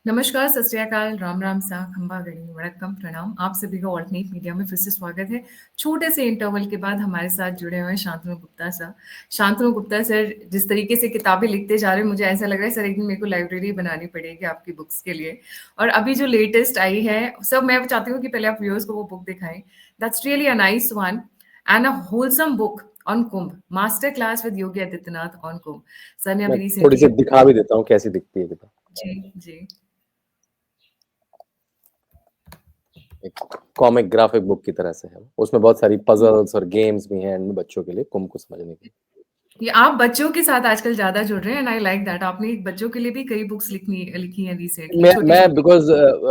नमस्कार, सत श्री अकाल, राम राम सा, खंबा गणी, वणक्कम, प्रणाम। आप सभी का ऑल्टरनेट मीडिया में फिर से स्वागत है। छोटे से इंटरवल के बाद हमारे साथ जुड़े हुए हैं शांतनु गुप्ता सर। शांतनु गुप्ता सर जिस तरीके से किताबें लिखते जा रहे हैं, मुझे ऐसा लग रहा है सर एक दिन मेरे को लाइब्रेरी बनानी पड़ेगी आपकी बुक्स के लिए। और अभी जो लेटेस्ट आई है, सब मैं चाहती हूँ कि पहले आप व्यूअर्स को वो बुक दिखाएं। That's really a nice one and a wholesome book on Kumbh, master class with Yogi Adityanath on Kumbh. Sir ने मैं अभी थोड़ी सी रिसेंटली। दिखा भी देता हूँ कैसी दिखती है किताब। जी जी। एक कॉमिक ग्राफिक बुक की तरह से है। उसमें बहुत सारी पजल्स और गेम्स भी हैं बच्चों के लिए, कुंभ को समझने के लिए। ये आप बच्चों के साथ आजकल ज्यादा जुड़ रहे हैं एंड आई लाइक दैट। आपने बच्चों के लिए भी कई बुक्स लिखी हैं रिसेंटली, छोटी मैं छोटी। बिकॉज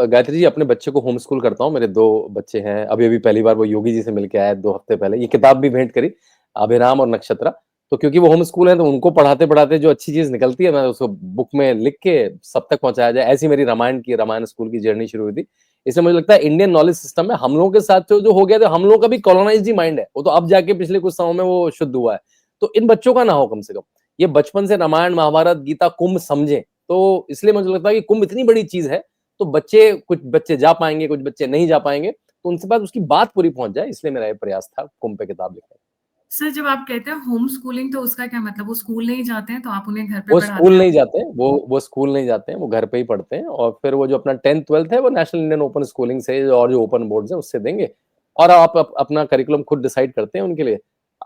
गायत्री जी अपने बच्चे को होम स्कूल करता हूँ। मेरे 2 बच्चे हैं। अभी अभी पहली बार वो योगी जी से मिलके आया 2 हफ्ते पहले। ये किताब भी भेंट करी, अभिराम और नक्षत्रा। तो क्योंकि वो होम स्कूल है तो उनको पढ़ाते पढ़ाते जो अच्छी चीज निकलती है मैं उसको बुक में लिख के सब तक पहुंचाया जाए, ऐसी मेरी रामायण स्कूल की जर्नी शुरू हुई थी। इसलिए मुझे लगता है इंडियन नॉलेज सिस्टम में हम लोगों के साथ जो हो गया, तो हम लोगों का भी कॉलोनाइज्ड ही माइंड है। वो तो अब जाके पिछले कुछ समय में वो शुद्ध हुआ है। तो इन बच्चों का ना हो, कम से कम ये बचपन से रामायण महाभारत गीता कुंभ समझे। तो इसलिए मुझे लगता है कि कुंभ इतनी बड़ी चीज है, तो कुछ बच्चे जा पाएंगे, कुछ बच्चे नहीं जा पाएंगे, तो उनसे पास उसकी बात पूरी पहुंच जाए, इसलिए मेरा ये प्रयास था कुंभ पे किताब लिखने का। सर जब आप कहते हैं होम स्कूलिंग तो उसका क्या मतलब? वो स्कूल नहीं जाते हैं तो आप उन्हें घर पे वो पढ़ाते स्कूल हैं? नहीं जाते हैं, वो स्कूल नहीं जाते हैं, वो घर पे ही पढ़ते हैं। और फिर वो जो अपना 10th-12th है वो नेशनल इंडियन ओपन स्कूलिंग से और जो ओपन बोर्ड है उससे देंगे। और आप अपना करिकुलम खुद डिसाइड करते हैं उनके लिए।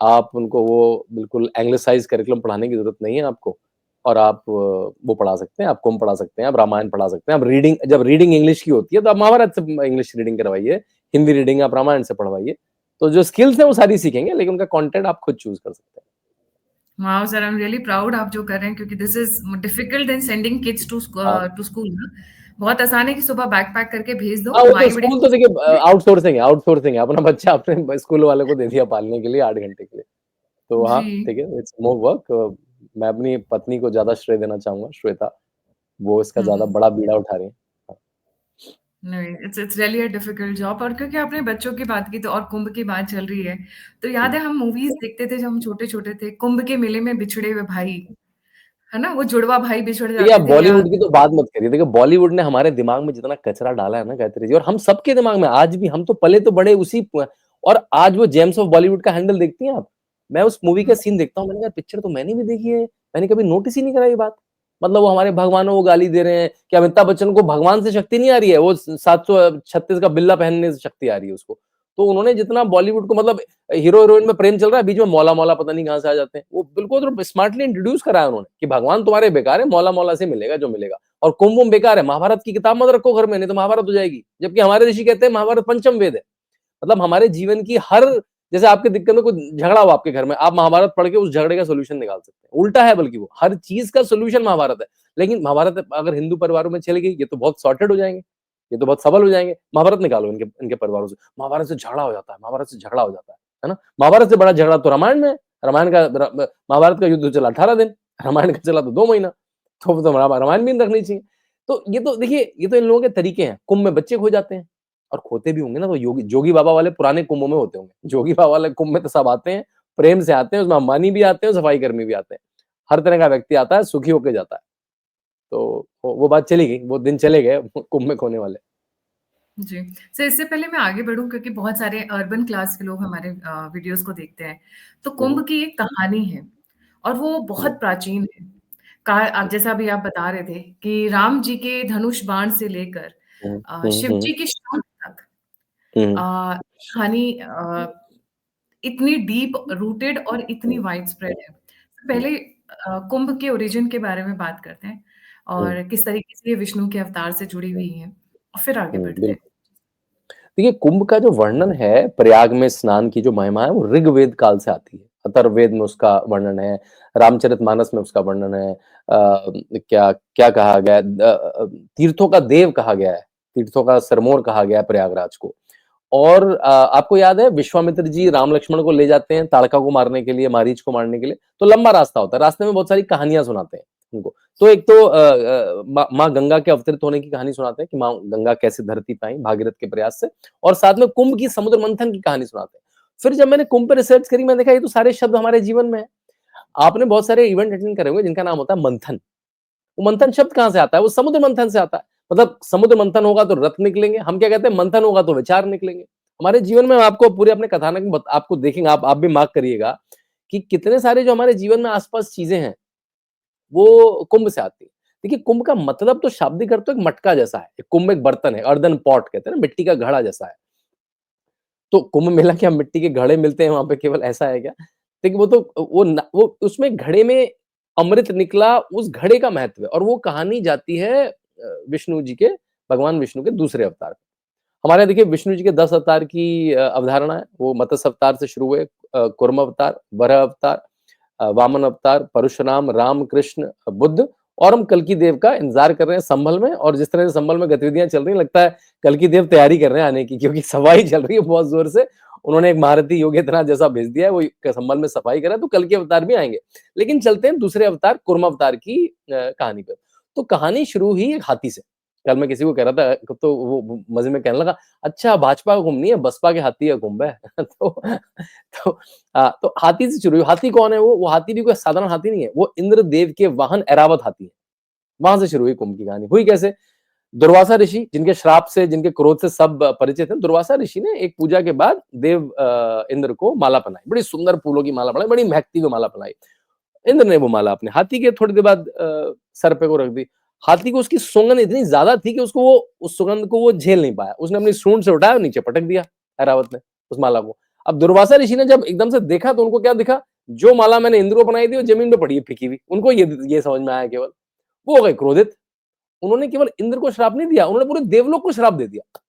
आप उनको वो बिल्कुल एंग्लिसाइज करिकुलम पढ़ाने की जरूरत नहीं है आपको। और आप वो पढ़ा सकते हैं, आप कुंभ पढ़ा सकते हैं, आप रामायण पढ़ा सकते हैं। आप रीडिंग, जब रीडिंग इंग्लिश की होती है तो आप महाभारत से इंग्लिश रीडिंग करवाइए, हिंदी रीडिंग आप रामायण से पढ़वाइए। तो जो स्किल्स है वो सारी सीखेंगे, लेकिन उनका कंटेंट आप खुद चूज कर सकते हैं। Wow sir, I am really proud आप जो कर रहे हैं, क्योंकि this is difficult than sending kids to हाँ टू स्कूल ना। बहुत आसान है कि सुबह बैकपैक करके भेज दो, हाँ, वो तो माई बड़ी स्कूल तो खुश देखिए होती आउटसोर्सिंग है। अपना बच्चा अपने स्कूल वाले को दे दिया पालने के लिए 8 घंटे के लिए। तो है। हाँ, जी। ठीक है, इट्स मोर वर्क। मैं अपनी पत्नी को ज्यादा श्रेय देना चाहूंगा, श्वेता। वो इसका ज्यादा हम्म। बड़ा बीड़ा उठा रही है। हाँ। नहीं, it's really a difficult job. और क्योंकि आपने बच्चों की बात की तो और कुंभ की बात चल रही है, तो याद है हम मूवीज देखते थे जब हम छोटे छोटे थे, कुंभ के मेले में बिछड़े हुए भाई, है ना? वो जुड़वा भाई बिछड़ देखिए, आप जाते थे या। बॉलीवुड की तो बात मत करिए। देखिए, बॉलीवुड ने हमारे दिमाग में जितना कचरा डाला है ना गायत्री जी, और हम सबके दिमाग में आज भी, हम तो पले तो बड़े उसी। और आज वो जेम्स ऑफ बॉलीवुड का हैंडल देखती हैं आप? मैं उस मूवी का सीन देखता हूँ, मैंने कहा पिक्चर तो मैंने भी देखी है, मैंने कभी नोटिस ही नहीं करा ये बात। मतलब वो हमारे भगवानों को गाली दे रहे हैं कि अमिताभ बच्चन को भगवान से शक्ति नहीं आ रही है, वो 736 का बिल्ला पहनने से शक्ति आ रही है उसको। तो उन्होंने जितना बॉलीवुड को, मतलब हीरो हीरोइन में प्रेम चल रहा है, बीच में मौला मौला पता नहीं कहां से आ जाते हैं, वो बिल्कुल तो स्मार्टली इंट्रोड्यूस करा है उन्होंने कि भगवान तुम्हारे बेकार है, मौला मौला से मिलेगा जो मिलेगा। और कुंभ बेकार है, महाभारत की किताब मत रखो घर में, नहीं तो महाभारत हो जाएगी। जबकि हमारे ऋषि कहते हैं महाभारत पंचम वेद है। मतलब हमारे जीवन की हर, जैसे आपके दिक्कत में कुछ झगड़ा हो आपके घर में, आप महाभारत पढ़ के उस झगड़े का सोल्यूशन निकाल सकते हैं। उल्टा है, बल्कि वो हर चीज का सोल्यूशन महाभारत है। लेकिन महाभारत अगर हिंदू परिवारों में चली गई, ये तो बहुत सॉर्टेड हो जाएंगे, ये तो बहुत सबल हो जाएंगे। महाभारत निकालो इनके इनके परिवारों से, महाभारत से झगड़ा हो जाता है, महाभारत से झगड़ा हो जाता है ना। महाभारत से बड़ा झगड़ा तो रामायण में है। रामायण का महाभारत का युद्ध चला 18 दिन, रामायण का चला तो 2 महीना। तो रामायण भी रखनी चाहिए। तो ये तो देखिए, ये तो इन लोगों के तरीके हैं। कुंभ में बच्चे खो जाते हैं, और खोते भी होंगे ना तो योगी जोगी बाबा वाले पुराने कुंभों में होते होंगे। जोगी बाबा वाले कुंभ में तो सब आते हैं, प्रेम से आते हैं, उसमें अंबानी भी आते हैं, सफाई कर्मी भी आते हैं, हर तरह का व्यक्ति आता है, सुखी होके जाता है। तो वो बात चली गई, वो दिन चले गए कुंभ में खोने वाले। जी। सर इससे पहले मैं आगे बढ़ूँ, क्योंकि बहुत सारे अर्बन क्लास के लोग हमारे वीडियोज़ को देखते हैं। तो हम्म, कुंभ की एक कहानी है और वो हम्म, बहुत प्राचीन है। का अब जैसा अभी आप बता रहे थे कि राम जी के धनुष बाण से लेकर हम्म, शिव हम्म, जी के शांत तक हम्म, कहानी इतनी डीप रूटेड और इतनी हम्म, वाइड स्प्रेड है। हम्म, पहले कुंभ के ओरिजिन के बारे में बात करते हैं हम्म, और किस तरीके से ये विष्णु के अवतार से जुड़ी हुई है, और फिर आगे बढ़ते हैं। बिल्कुल। देखिए, कुंभ का जो वर्णन है, प्रयाग में स्नान की जो महिमा है, वो ऋग्वेद काल से आती है। अथर्ववेद में उसका वर्णन है, रामचरितमानस में उसका वर्णन है। क्या क्या कहा गया है? तीर्थों का देव कहा गया है, तीर्थों का सिरमौर कहा गया है प्रयागराज को। और आपको याद है विश्वामित्र जी राम लक्ष्मण को ले जाते हैं ताड़का को मारने के लिए, मारीच को मारने के लिए। तो लंबा रास्ता होता है, रास्ते में बहुत सारी कहानियां सुनाते हैं उनको। तो एक तो माँ गंगा के अवतरित होने की कहानी सुनाते हैं कि माँ गंगा कैसे धरती पे आई भागीरथ के प्रयास से। और साथ में कुंभ की समुद्र मंथन की कहानी सुनाते हैं। फिर जब मैंने कुंभ पे रिसर्च करी, मैंने देखा ये तो सारे शब्द हमारे जीवन में है। आपने बहुत सारे इवेंट अटेंड करे होंगे जिनका नाम होता है मंथन। वो मंथन शब्द कहां से आता है? वो समुद्र मंथन से आता है। मतलब समुद्र मंथन होगा तो रत्न निकलेंगे, हम क्या कहते हैं मंथन होगा तो विचार निकलेंगे। हमारे जीवन में आपको पूरे अपने कथानक में आपको देखेंगे, आप भी मार्क करिएगा कि कितने सारे जो हमारे जीवन में आस-पास चीज़ें हैं, वो कुंभ से आती है। देखिए कुंभ का मतलब तो शाब्दिक अर्थ तो एक मटका जैसा है, एक कुंभ एक बर्तन है, अर्दन पॉट कहते हैं ना, मिट्टी का घड़ा जैसा है। तो कुंभ मेला क्या मिट्टी के घड़े मिलते हैं वहाँ पे केवल ऐसा है क्या? देखिए वो तो वो उसमें घड़े में अमृत निकला, उस घड़े का महत्व है और वो कहानी जाती है विष्णु जी के भगवान विष्णु के दूसरे अवतार। हमारे देखिए विष्णु जी के 10 अवतार की अवधारणा है, वो मत्स्य अवतार से शुरू हुए कूर्म अवतार, वराह अवतार, वामन अवतार, परशुराम, राम, कृष्ण, बुद्ध और हम कल्कि देव का इंतजार कर रहे हैं संभल में और जिस तरह से संभल में गतिविधियां चल रही हैं लगता है कल्कि देव तैयारी कर रहे हैं आने की क्योंकि सफाई चल रही है बहुत जोर से। उन्होंने एक महारथी योगेंद्रनाथ जैसा भेज दिया है, वो संभल में सफाई कर रहा है तो कल्कि अवतार भी आएंगे। लेकिन चलते हैं दूसरे अवतार कुर्म अवतार की कहानी पर। तो कहानी शुरू हुई एक हाथी से। कल मैं किसी को कह रहा था तो वो मजे में कहने लगा, अच्छा भाजपा का कुंभ नहीं है, बसपा के हाथी का कुंभ है। तो तो हाथी से शुरू हुई। हाथी कौन है? वो हाथी भी कोई साधारण हाथी नहीं है, वो इंद्रदेव के वाहन ऐरावत हाथी है। वहां से शुरू हुई कुंभ की कहानी। हुई कैसे? दुर्वासा ऋषि जिनके श्राप से, जिनके क्रोध से सब परिचित हैं, दुर्वासा ऋषि ने एक पूजा के बाद देव इंद्र को माला पहनाई, बड़ी सुंदर फूलों की माला पहनाई, बड़ी महकती हुई माला पहनाई। इंद्र ने वो माला अपने हाथी के थोड़ी देर बाद सर पे को रख दी। हाथी को उसकी सुगंध इतनी ज्यादा थी कि उसको वो उस सुगंध को वो झेल नहीं पाया। उसने अपनी सूंड से उठाया और नीचे पटक दिया ऐरावत ने उस माला को। अब दुर्वासा ऋषि ने जब एकदम से देखा तो उनको क्या दिखा? जो माला मैंने इंद्र को बनाई थी वो जमीन पे पड़ी है फेंकी हुई। उनको ये समझ में आया केवल। वो हो गए क्रोधित। उन्होंने केवल इंद्र को श्राप नहीं दिया, उन्होंने पूरे देवलोक को श्राप दे दिया।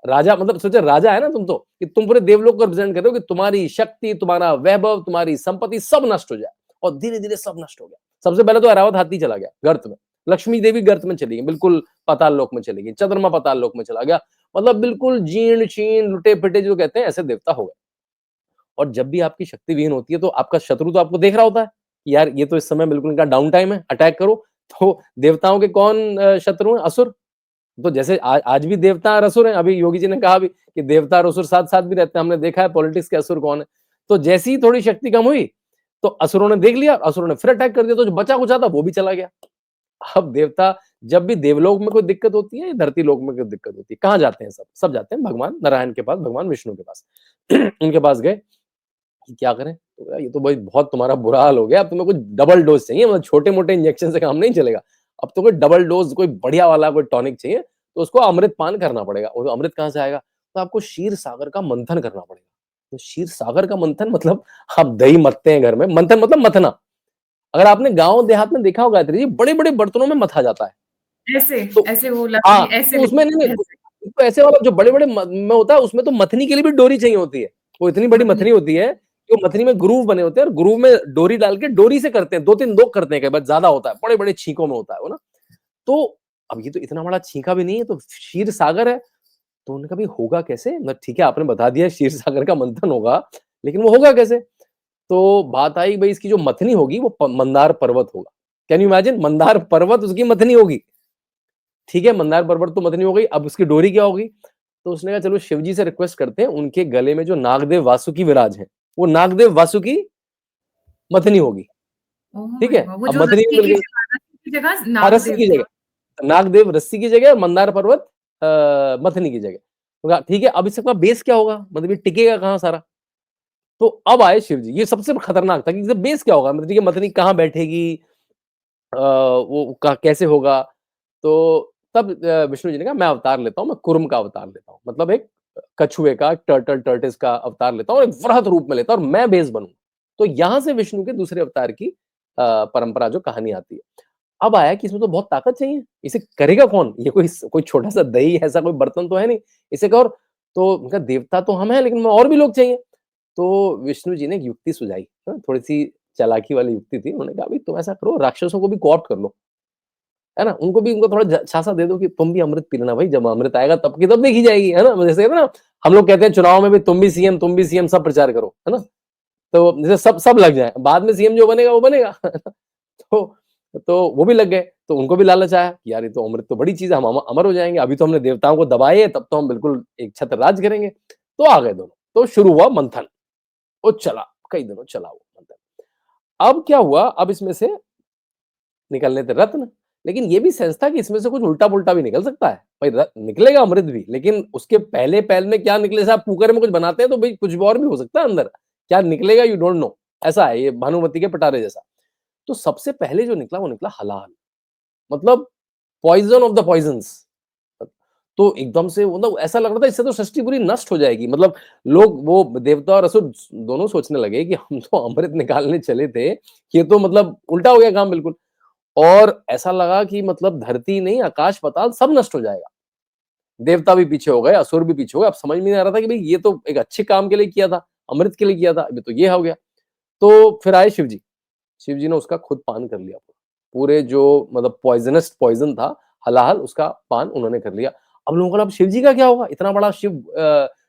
राजा मतलब सोचे राजा है ना तुम तो, कि तुम पूरे देवलोक को रिप्रेजेंट कर रहे हो कि तुम्हारी शक्ति, तुम्हारा वैभव, तुम्हारी संपत्ति सब नष्ट हो जाए। और धीरे-धीरे सब नष्ट हो गया। सबसे पहले तो ऐरावत हाथी चला गया गर्त में। लक्ष्मी देवी गर्त में चली गई, बिल्कुल पाताल लोक में चली गई। चंद्रमा पाताल लोक में चला गया। मतलब बिल्कुल जीर्ण-शीर्ण, लुटे-पिटे जो कहते हैं ऐसे देवता हो गए। और जब भी आपकी शक्ति विहीन होती है तो आपका शत्रु तो आपको देख रहा होता है, कि यार ये तो इस समय बिल्कुल इनका डाउन टाइम है, अटैक करो। तो देवताओं के कौन शत्रु हैं? असुर। तो जैसे आज भी देवता और असुर हैं, अभी योगी जी ने कहा भी कि देवता और असुर साथ-साथ भी रहते हैं, हमने देखा है पॉलिटिक्स के असुर कौन है। तो जैसी ही थोड़ी शक्ति कम हुई, तो असुरों ने देख लिया, असुरों ने फिर अटैक कर दिया, तो जो बचा-खुचा था वो भी चला गया। अब देवता जब भी देवलोक में कोई दिक्कत होती है, या धरती लोक में कोई दिक्कत होती है, कहाँ जाते हैं सब? सब जाते हैं भगवान नारायण के पास, भगवान विष्णु के पास। उनके पास गए कि क्या करें? तो बोला, ये तो भाई बहुत तुम्हारा बुरा हाल हो गया, अब तुम्हें कुछ डबल डोज़ चाहिए, मतलब छोटे-मोटे इंजेक्शन से काम नहीं चलेगा। अब तो कोई डबल डोज़, कोई बढ़िया वाला कोई टॉनिक चाहिए, तो उसको अमृत पान करना पड़ेगा। और अमृत कहाँ से आएगा? तो आपको क्षीर सागर का मंथन करना पड़ेगा। तो क्षीर सागर का मंथन मतलब आप दही मथते हैं घर में, मंथन मतलब मथना। अगर आपने गाँव देहात में देखा होगा गायत्री जी, बड़े-बड़े बर्तनों में मथा जाता है। ऐसे तो ऐसे वो लकड़ी हाँ, ऐसे तो उसमें नहीं, ऐसे तो ऐसे वाला जो बड़े-बड़े में होता है, उसमें तो मथनी के लिए भी डोरी चाहिए होती है। वो इतनी बड़ी मतनी मथनी होती है, कि वो मथनी में ग्रूव बने होते हैं और ग्रूव में डोरी डाल के डोरी से करते हैं, 2-3 लोग करते हैं कई बार, ज़्यादा होता है, बड़े-बड़े छींकों में होता है वो ना। तो अब ये तो इतना बड़ा छींका भी नहीं है, तो क्षीर सागर है, तो उन्होंने कहा भई होगा कैसे? मतलब ठीक है, आपने बता दिया क्षीर सागर का मंथन होगा, लेकिन वो होगा कैसे? तो बात आई भई इसकी जो मथनी होगी वो मंदार पर्वत होगा। Can you imagine? मंदार पर्वत उसकी मथनी होगी। ठीक है, मंदार पर्वत तो मथनी हो गई, अब उसकी डोरी क्या होगी? तो उसने कहा चलो शिव जी से रिक्वेस्ट करते हैं, उनके गले में जो नागदेव वासुकी विराज हैं, वो नागदेव वासुकी मथनी होगी, ओह ठीक माय है? गॉड! वो अब जो मथनी भी मिल गई, रस्सी की जगह हाँ, रस्सी नागदेव की थे। जगह, नागदेव रस्सी की जगह और मंदार पर्वत मथनी की जगह। तो कहा ठीक है, अब इसका बेस क्या होगा? मतलब ये टिकेगा कहाँ सारा? तो अब आए शिव जी, ये सबसे खतरनाक था कि इसका बेस क्या होगा? मतलब ठीक है, मथनी कहाँ बैठेगी? वो कैसे होगा? तो तब विष्णु जी ने कहा मैं अवतार लेता हूँ, मैं कुर्म का अवतार लेता हूँ। मतलब एक कछुए का, टर्टिस का अवतार लेता हूँ और एक वृहत रूप में लेता हूँ और मैं बेस बनूँ। तो यहाँ से विष्णु के दूसरे अवतार की परंपरा जो कहानी आती है। अब आया कि इसमें तो बहुत ताकत चाहिए, इसे करेगा कौन? ये कोई छोटा-सा दही ऐसा कोई बर्तन तो है नहीं, इसे और तो उनका देवता तो हम हैं लेकिन और भी लोग चाहिए। तो विष्णु जी ने एक युक्ति सुझाई, थोड़ी-सी चालाकी वाली युक्ति थी। उन्होंने कहा, "भई तुम ऐसा करो, राक्षसों को भी को-ऑप्ट कर लो।" है ना? उनको भी, उनको थोड़ा झांसा दे दो कि तुम भी अमृत पी लेना भाई, जब अमृत आएगा तब की तब देखी जाएगी, है ना? जैसे कहते हैं ना, हम लोग कहते हैं चुनाव में भी तुम भी सीएम, सब प्रचार करो, है ना? तो जैसे सब सब लग जाए, बाद में सीएम जो बनेगा वो बनेगा। तो तो वो भी लग गए, तो उनको भी लालच आया कि यार ये तो अमृत तो बड़ी चीज़ है, हम अमर हो जाएँगे, अभी तो हमने देवताओं को दबाए है, तब तो हम बिल्कुल एक छत्र राज करेंगे। तो आ गए दोनों, तो शुरू हुआ मंथन, वो चला, कई दिनों चला वो मंथन। अब क्या हुआ, अब इसमें से निकलने थे रत्न, लेकिन ये भी सेंस था कि इसमें से कुछ उल्टा-पुल्टा भी निकल सकता है। भाई निकलेगा अमृत भी, लेकिन उसके पहले पहल में क्या निकले, जैसे आप कुकर में कुछ बनाते हैं तो भाई कुछ और भी हो सकता है अंदर। क्या निकलेगा यू डोंट नो। ऐसा है ये भानुमति के पिटारे जैसा। तो सबसे पहले जो निकला वो निकला हलाल, मतलब पॉइज़न ऑफ द पॉइज़न्स। तो एकदम से मतलब ऐसा लग रहा था इससे तो सृष्टि पूरी नष्ट हो जाएगी। मतलब लोग, वो देवता और असुर दोनों सोचने लगे कि हम तो अमृत निकालने चले थे, ये तो मतलब उल्टा हो गया काम बिल्कुल। और ऐसा लगा कि मतलब धरती नहीं, आकाश पाताल सब नष्ट हो जाएगा। देवता भी पीछे हो गए, असुर भी पीछे हो गए। अब समझ में नहीं आ रहा था कि भाई ये तो एक अच्छे काम के लिए किया था, अमृत के लिए किया था, अभी तो ये हो गया। तो फिर आए शिव जी। शिव जी ने उसका खुद पान कर लिया। पूरे जो मतलब पॉइज़नस पॉइज़न था, हलाहल उसका पान उन्होंने कर लिया। अब लोगों को लगा अब शिव जी का क्या होगा? इतना बड़ा शिव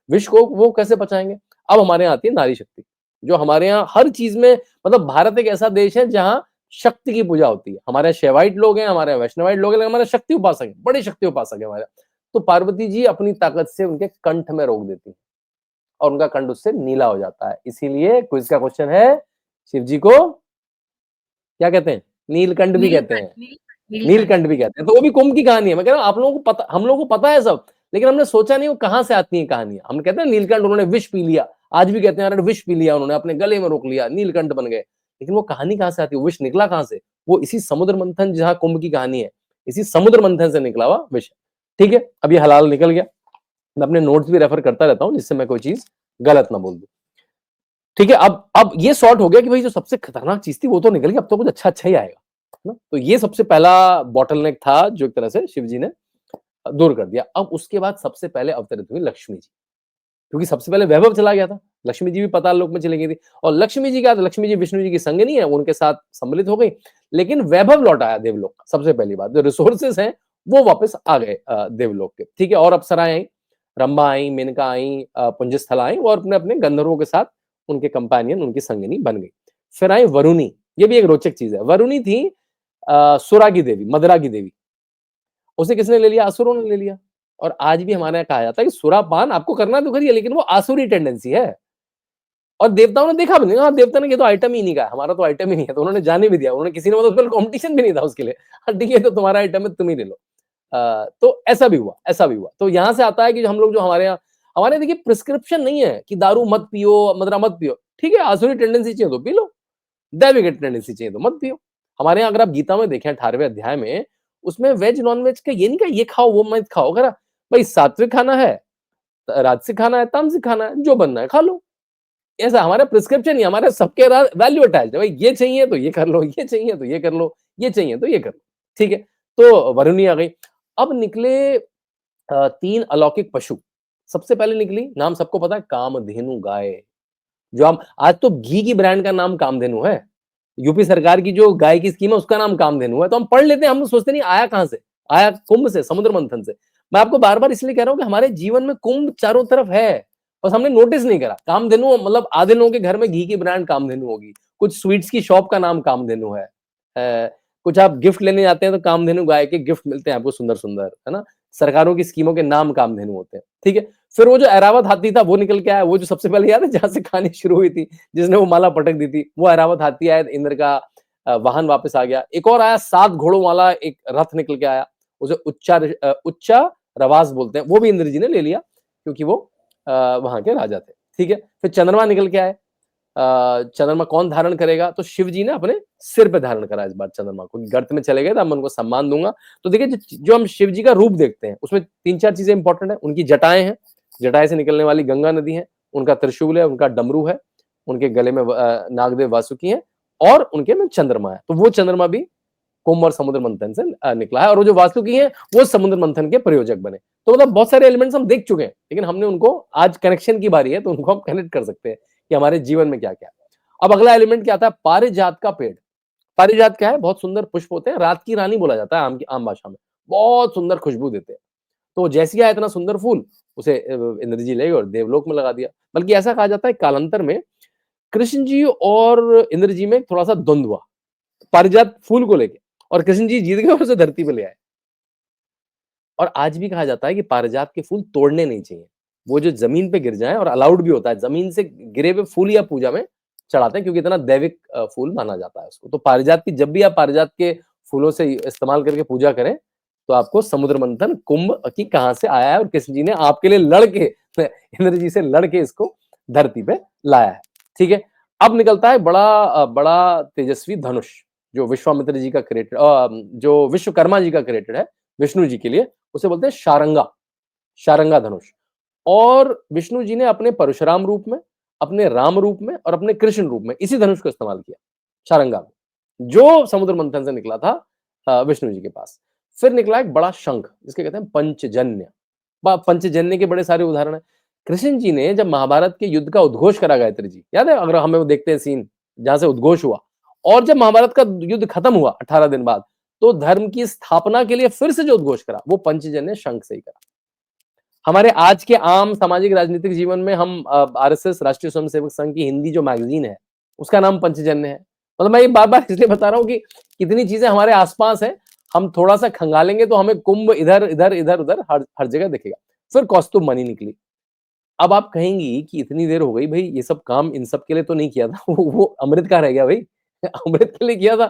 विष को वो कैसे पचाएँगे? अब हमारे यहाँ आती है नारी शक्ति, जो हमारे यहाँ हर चीज़ में, मतलब भारत एक ऐसा देश है जहाँ शक्ति की पूजा होती है। हमारे यहाँ शैवाइट लोग हैं, हमारे यहाँ वैष्णवाइट लोग हैं, लेकिन हमारे शक्ति उपासक हैं, बड़े शक्ति उपासक हैं हमारे यहाँ। तो पार्वती जी अपनी ताकत से उनके कंठ में रोक देती हैं और उनका कंठ उससे नीला हो जाता है। इसीलिए क्विज़ का क्वेश्चन है, शिव जी को क्या कहते हैं? नीलकंठ भी कहते नीलकंठ, हैं। नीलकंठ। नीलकंठ भी कहते हैं। तो वो भी कुंभ की कहानी है। मैं कह रहा हूँ आप लोगों को पता, हम लोगों को पता है सब, लेकिन हमने सोचा नहीं वो कहाँ से आती है कहानियाँ। हम कहते हैं नीलकंठ उन्होंने विष पी लिया, आज भी कहते हैं अरे विष पी लिया उन्होंने, अपने गले में रोक लिया, नीलकंठ बन गए। लेकिन वो कहानी कहाँ से आती है? वो विष निकला कहाँ से? वो इसी समुद्र मंथन, जहाँ कुंभ की कहानी है, इसी समुद्र मंथन से निकला हुआ विष है। ठीक है? अब ये हलाल निकल गया। मैं अपने नोट्स भी रेफर करता रहता हूँ जिससे मैं कोई चीज़ गलत ना बोल दूँ। ठीक है, अब ये सॉर्ट हो गया कि भाई जो सबसे खतरनाक चीज़ थी वो तो निकल गई, अब तो कुछ अच्छा-अच्छा ही आएगा। है ना? तो ये सबसे पहला बॉटलनेक था जो एक तरह से शिव जी ने दूर कर दिया। अब उसके बाद सबसे पहले अवतरित हुई लक्ष्मी जी, क्योंकि सबसे पहले वैभव चला गया था। लक्ष्मी जी भी पाताल लोक में चली गई थी और लक्ष्मी जी क्या था, लक्ष्मी जी विष्णु जी की संगिनी है, वो उनके साथ सम्मिलित हो गई, लेकिन वैभव लौट आया देवलोक का। सबसे पहली बात, जो रिसोर्सेज हैं वो वापस आ गए देवलोक के। ठीक है, और अप्सराएँ आई, रंभा आई, मेनका आई, पुंजस्थला आई और अपने-अपने गंधर्वों के साथ उनके कंपेनियन, उनकी संगिनी बन गई। फिर आई वरुणी, ये भी एक रोचक चीज़ है। वरुणी थी सुरा की देवी, मदरा की देवी। उसे किसने ले लिया? असुरों ने ले लिया। और आज भी हमारे यहाँ कहा जाता है कि सुरापान आपको करना तो करिए, लेकिन वो आसुरी टेंडेंसी है। और देवताओं ने देखा भी नहीं, हाँ, देवता ने ये तो आइटम ही नहीं कहा, हमारा तो आइटम ही नहीं है, तो उन्होंने जाने भी दिया। उन्होंने, किसी ने मतलब कॉम्पिटिशन भी नहीं था उसके लिए। हाँ, ठीक है, तो तुम्हारा आइटम है, तुम ही ले लो। तो ऐसा भी हुआ, ऐसा भी हुआ। तो यहाँ से आता है कि जो हम लोग, जो हमारे यहाँ देखिए प्रिस्क्रिप्शन नहीं है कि दारू मत पियो, मदरा मत पियो। ठीक है, आसुरी टेंडेंसी चाहिए तो पी लो, दैविक टेंडेंसी चाहिए तो मत पियो। हमारे यहाँ अगर आप गीता में देखें 18वें अध्याय में, उसमें वेज नॉन-वेज का ये नहीं कहा ये खाओ, वो मत खाओ। अगर भाई सात्विक खाना है, राजसिक खाना है, तामसिक खाना है, जो बनना है खा लो। ऐसा हमारा प्रिस्क्रिप्शन नहीं, हमारे सबके वैल्यू अटैच्ड है। भाई ये चाहिए तो ये कर लो, ये चाहिए तो ये कर लो, ये चाहिए तो ये कर लो। ठीक है? तो वरुणी आ गई। अब निकले 3 अलौकिक पशु। सबसे पहले निकली, नाम सबको पता है, कामधेनु गाय। जो हम आज तो घी की ब्रांड का नाम कामधेनु है। यूपी सरकार की जो गाय की स्कीम है उसका नाम कामधेनु है। तो हम पढ़ लेते हैं, हम लोग सोचते नहीं आया कहाँ से? आया कुंभ से, समुद्र मंथन से। मैं आपको बार-बार इसलिए कह रहा हूँ कि हमारे जीवन में कुंभ चारों तरफ है, बस हमने नोटिस नहीं करा। कामधेनु मतलब आधे लोगों के घर में घी की ब्रांड कामधेनु होगी। कुछ स्वीट्स की शॉप का नाम कामधेनु है। कुछ आप गिफ्ट लेने जाते हैं तो कामधेनु गाय के गिफ्ट मिलते हैं आपको सुंदर-सुंदर, है ना? सरकारों की स्कीमों के नाम कामधेनु होते हैं। ठीक है? फिर वो जो ऐरावत हाथी था वो निकल के आया, वो जो सबसे पहले याद है जहाँ से कहानी शुरू हुई थी, जिसने वो माला पटक दी थी, वो ऐरावत हाथी आया, इंद्र का वाहन वापस आ गया। एक और आया 7 घोड़ों वाला एक रथ निकल के आया, उसे उच्चा रवास बोलते हैं, वो भी इंद्र जी ने ले लिया क्योंकि वो वहाँ के राजा थे। ठीक है? फिर चंद्रमा निकल के आए। चंद्रमा कौन धारण करेगा? तो शिव जी ने अपने सिर पे धारण करा इस बार चंद्रमा को। गर्त में चले गए तो मैं उनको सम्मान दूंगा। तो देखिए जो हम शिव जी का रूप देखते हैं उसमें 3-4 चीजें इंपॉर्टेंट है। उनकी जटाएं हैं, जटाएं से निकलने वाली गंगा नदी है, उनका त्रिशूल है, उनका डमरू है, उनके गले में नागदेव वासुकी है और उनके में चंद्रमा है। तो वो चंद्रमा भी कुंभ और समुद्र मंथन से निकला है और वो जो वासुकी है वो समुद्र मंथन के प्रयोजक बने। तो मतलब बहुत सारे एलिमेंट्स हम देख चुके हैं, लेकिन हमने उनको, आज कनेक्शन की बारी है तो उनको हम कनेक्ट कर सकते हैं कि हमारे जीवन में क्या क्या है। अब अगला एलिमेंट क्या आता है? पारिजात का पेड़। पारिजात क्या है? बहुत सुंदर पुष्प होते हैं, रात की रानी बोला जाता है आम भाषा में। बहुत सुंदर खुशबू देते हैं। तो जैसे ही आया इतना सुंदर फूल, उसे इंद्र जी ले गए और देवलोक में लगा दिया। बल्कि ऐसा कहा जाता है कालांतर में कृष्ण जी और इंद्र जी में थोड़ा सा द्वंद्व हुआ पारिजात फूल को लेके, और कृष्ण जी जीत गए और उसे धरती पे ले आए। और आज भी कहा जाता है कि पारिजात के फूल तोड़ने नहीं चाहिए, वो जो जमीन पे गिर जाए, और अलाउड भी होता है जमीन से गिरे हुए फूल या पूजा में चढ़ाते हैं क्योंकि इतना दैविक फूल माना जाता है उसको। तो पारिजात की, जब भी आप पारिजात के फूलों से इस्तेमाल करके पूजा करें तो आपको समुद्र मंथन कुंभ की कहां से आया है और कृष्ण जी ने आपके लिए लड़के इंद्र जी से लड़के इसको धरती पे लाया है। ठीक है, अब निकलता है बड़ा तेजस्वी धनुष जो विश्वामित्र जी का क्रिएटेड, जो विश्वकर्मा जी का क्रिएटेड है विष्णु जी के लिए, उसे बोलते हैं शारंगा, शारंगा धनुष। और विष्णु जी ने अपने परशुराम रूप में, अपने राम रूप में और अपने कृष्ण रूप में इसी धनुष को इस्तेमाल किया, शारंगा में, जो समुद्र मंथन से निकला था विष्णु जी के पास। फिर निकला एक बड़ा शंख जिसके कहते हैं पंचजन्य। पंचजन्य के बड़े सारे उदाहरण है। कृष्ण जी ने जब महाभारत के युद्ध का उद्घोष करा, गायत्री जी याद है, अगर हमें वो देखते हैं सीन जहां से उद्घोष हुआ, और जब महाभारत का युद्ध खत्म हुआ 18 दिन बाद, तो धर्म की स्थापना के लिए फिर से जो उद्घोष करा वो पंचजन्य शंख से ही करा। हमारे आज के आम सामाजिक राजनीतिक जीवन में हम आरएसएस, राष्ट्रीय स्वयंसेवक संघ की हिंदी जो मैगजीन है उसका नाम पंचजन्य है। मतलब मैं ये बार बार इसलिए बता रहा हूँ कि कितनी चीजें हमारे आसपास है, हम थोड़ा सा खंगालेंगे तो हमें कुंभ इधर इधर इधर उधर हर जगह दिखेगा। फिर कौस्तुभ मणि निकली। अब आप कहेंगी कि इतनी देर हो गई भाई, ये सब काम इन सब के लिए तो नहीं किया था, वो अमृत का रह गया भाई अमृत के लिए किया था।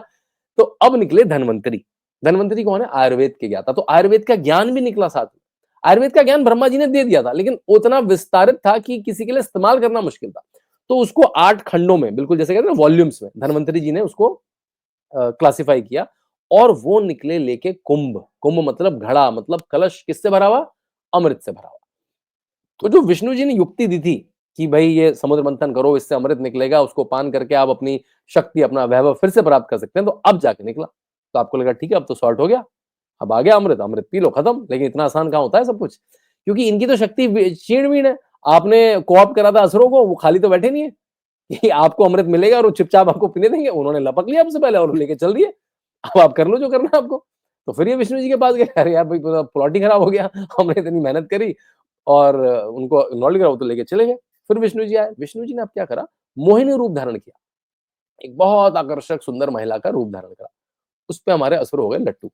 तो अब निकले धन्वंतरी। धन्वंतरी कौन है? आयुर्वेद के ज्ञाता। तो आयुर्वेद का ज्ञान भी निकला साथ में। आयुर्वेद का ज्ञान ब्रह्मा जी ने दे दिया था, लेकिन उतना विस्तारित था कि किसी के लिए इस्तेमाल करना मुश्किल था। तो उसको 8 खंडों में, बिल्कुल जैसे कहते हैं वॉल्यूम्स में, धन्वंतरी जी ने उसको क्लासिफाई किया, और वो निकले लेके कुंभ। कुंभ मतलब घड़ा, मतलब कलश। किससे भरा हुआ? अमृत से भरा हुआ। तो जो विष्णु जी ने युक्ति दी थी कि भाई ये समुद्र मंथन करो, इससे अमृत निकलेगा, उसको पान करके आप अपनी शक्ति, अपना वैभव फिर से प्राप्त कर सकते हैं, तो अब जाके निकला। तो आपको लगा ठीक है अब तो सॉर्ट हो गया, अब आ गया अमृत, अमृत पी लो, खत्म। लेकिन इतना आसान कहाँ होता है सब कुछ, क्योंकि इनकी तो शक्ति क्षीण वीण है। आपने कोऑप्ट करा था असुरों को, वो खाली तो बैठे नहीं है कि आपको अमृत मिलेगा और वो चुपचाप आपको पीने देंगे। उन्होंने लपक लिया आपसे पहले और लेके चल दिए, अब आप कर लो जो करना है आपको। तो फिर ये विष्णु जी के पास गए, अरे यार भाई पूरा प्लॉट ही खराब हो गया, हमने इतनी मेहनत करी और उनको नॉलेज कराओ तो लेके चले गए। फिर विष्णु जी आए। विष्णु जी ने अब क्या करा? मोहिनी रूप धारण किया, एक बहुत आकर्षक सुंदर महिला का रूप धारण करा। उस पे हमारे असुर हो गए लट्टू,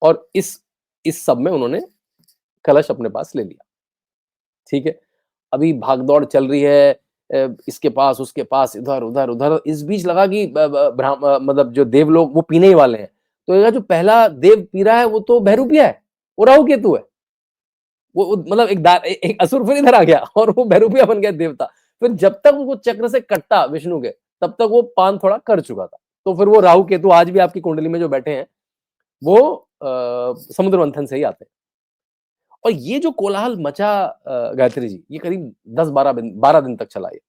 और इस सब में उन्होंने कलश अपने पास ले लिया। ठीक है, अभी भागदौड़ चल रही है, इसके पास उसके पास, इधर उधर उधर। इस बीच लगा कि मतलब जो देव लोग वो पीने ही वाले हैं, तो ये जो पहला देव पी रहा है वो तो बहरूपिया है, वो राहु केतु है। वो मतलब एक असुर फिर इधर आ गया और वो बहरूपिया बन गया देवता। फिर जब तक वो चक्र से कटता विष्णु के, तब तक वो पान थोड़ा कर चुका था। तो फिर वो राहु केतु आज भी आपकी कुंडली में जो बैठे हैं वो समुद्र मंथन से ही आते हैं। और ये जो कोलाहल मचा गायत्री जी, ये करीब 10-12 दिन तक चला ये।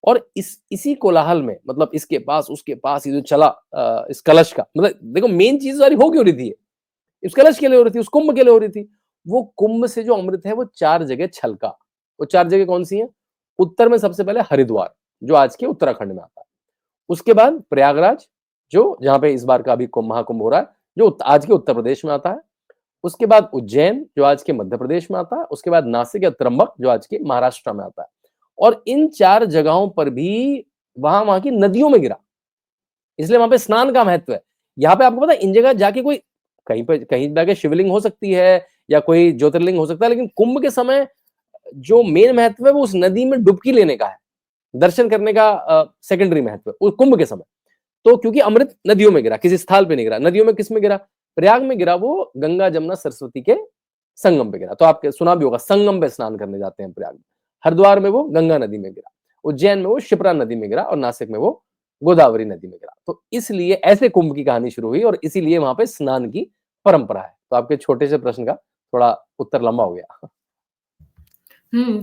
और इसी कोलाहल में, मतलब इसके पास उसके पास ये जो चला इस कलश का, मतलब देखो मेन चीज सारी हो क्यों रही थी, इस कलश के लिए हो रही थी, उस कुंभ के लिए हो रही थी। वो कुंभ से जो अमृत है वो 4 जगह छलका। वो 4 जगह कौन सी हैं? उत्तर में सबसे पहले हरिद्वार, जो आज के उत्तराखंड में आता है। उसके बाद प्रयागराज, जो जहां पे इस बार का अभी महाकुंभ हो रहा है, जो आज के उत्तर प्रदेश में आता है। उसके बाद उज्जैन, जो आज के मध्य प्रदेश में आता है। उसके बाद नासिक या त्र्यंबक, जो आज के महाराष्ट्र में आता है। और इन 4 जगहों पर भी वहां की नदियों में गिरा, इसलिए वहां पे स्नान का महत्व है। यहाँ पे आपको पता है, इन जगह जाके कोई कहीं जाके शिवलिंग हो सकती है या कोई ज्योतिर्लिंग हो सकता है, लेकिन कुंभ के समय जो मेन महत्व है वो उस नदी में डुबकी लेने का है, दर्शन करने का सेकेंडरी महत्व है कुंभ के समय। तो क्योंकि अमृत नदियों में गिरा, किसी स्थल पे नहीं गिरा। नदियों में किस में गिरा? प्रयाग में गिरा, वो गंगा जमुना सरस्वती के संगम पे गिरा। तो आपने सुना भी होगा, संगम पे स्नान करने जाते हैं प्रयाग में। हरिद्वार में वो गंगा नदी में गिरा, उज्जैन में वो शिप्रा नदी में गिरा, और नासिक में वो गोदावरी नदी में गिरा। तो इसलिए ऐसे कुंभ की कहानी शुरू हुई और इसीलिए वहां पे स्नान की परंपरा है। तो आपके छोटे से प्रश्न का थोड़ा उत्तर लंबा हो गया।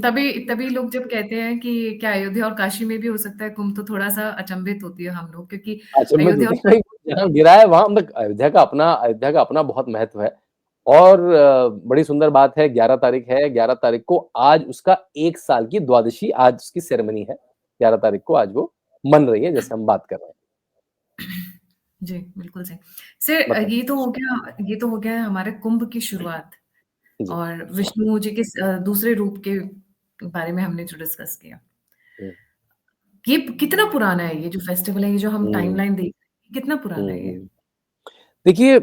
तभी तभी लोग जब कहते हैं कि क्या अयोध्या और काशी में भी हो सकता है कुंभ, तो थोड़ा-सा अचंभित होती है हम लोग, क्योंकि अचंभित अयोध्या होती और है भाई, जहाँ गिरा है वहां, मतलब अयोध्या का अपना बहुत महत्व है। और बड़ी सुंदर बात है, 11 तारीख है, 11 तारीख को आज उसका 1 साल की द्वादशी, आज उसकी सेरेमनी है। 11 तारीख को आज वो मन रही है, जैसे हम बात कर रहे हैं। जी, बिल्कुल सही। सर बताइए। ये तो हो गया हमारे कुंभ की शुरुआत, जी। और विष्णु जी के दूसरे रूप के बारे में हमने जो डिस्कस किया। हुँ, ये कितना पुराना है, ये जो फेस्टिवल है, ये जो हम हुँ, टाइमलाइन देख रहे हैं, कितना पुराना हुँ, है ये? हुँ। देखिए,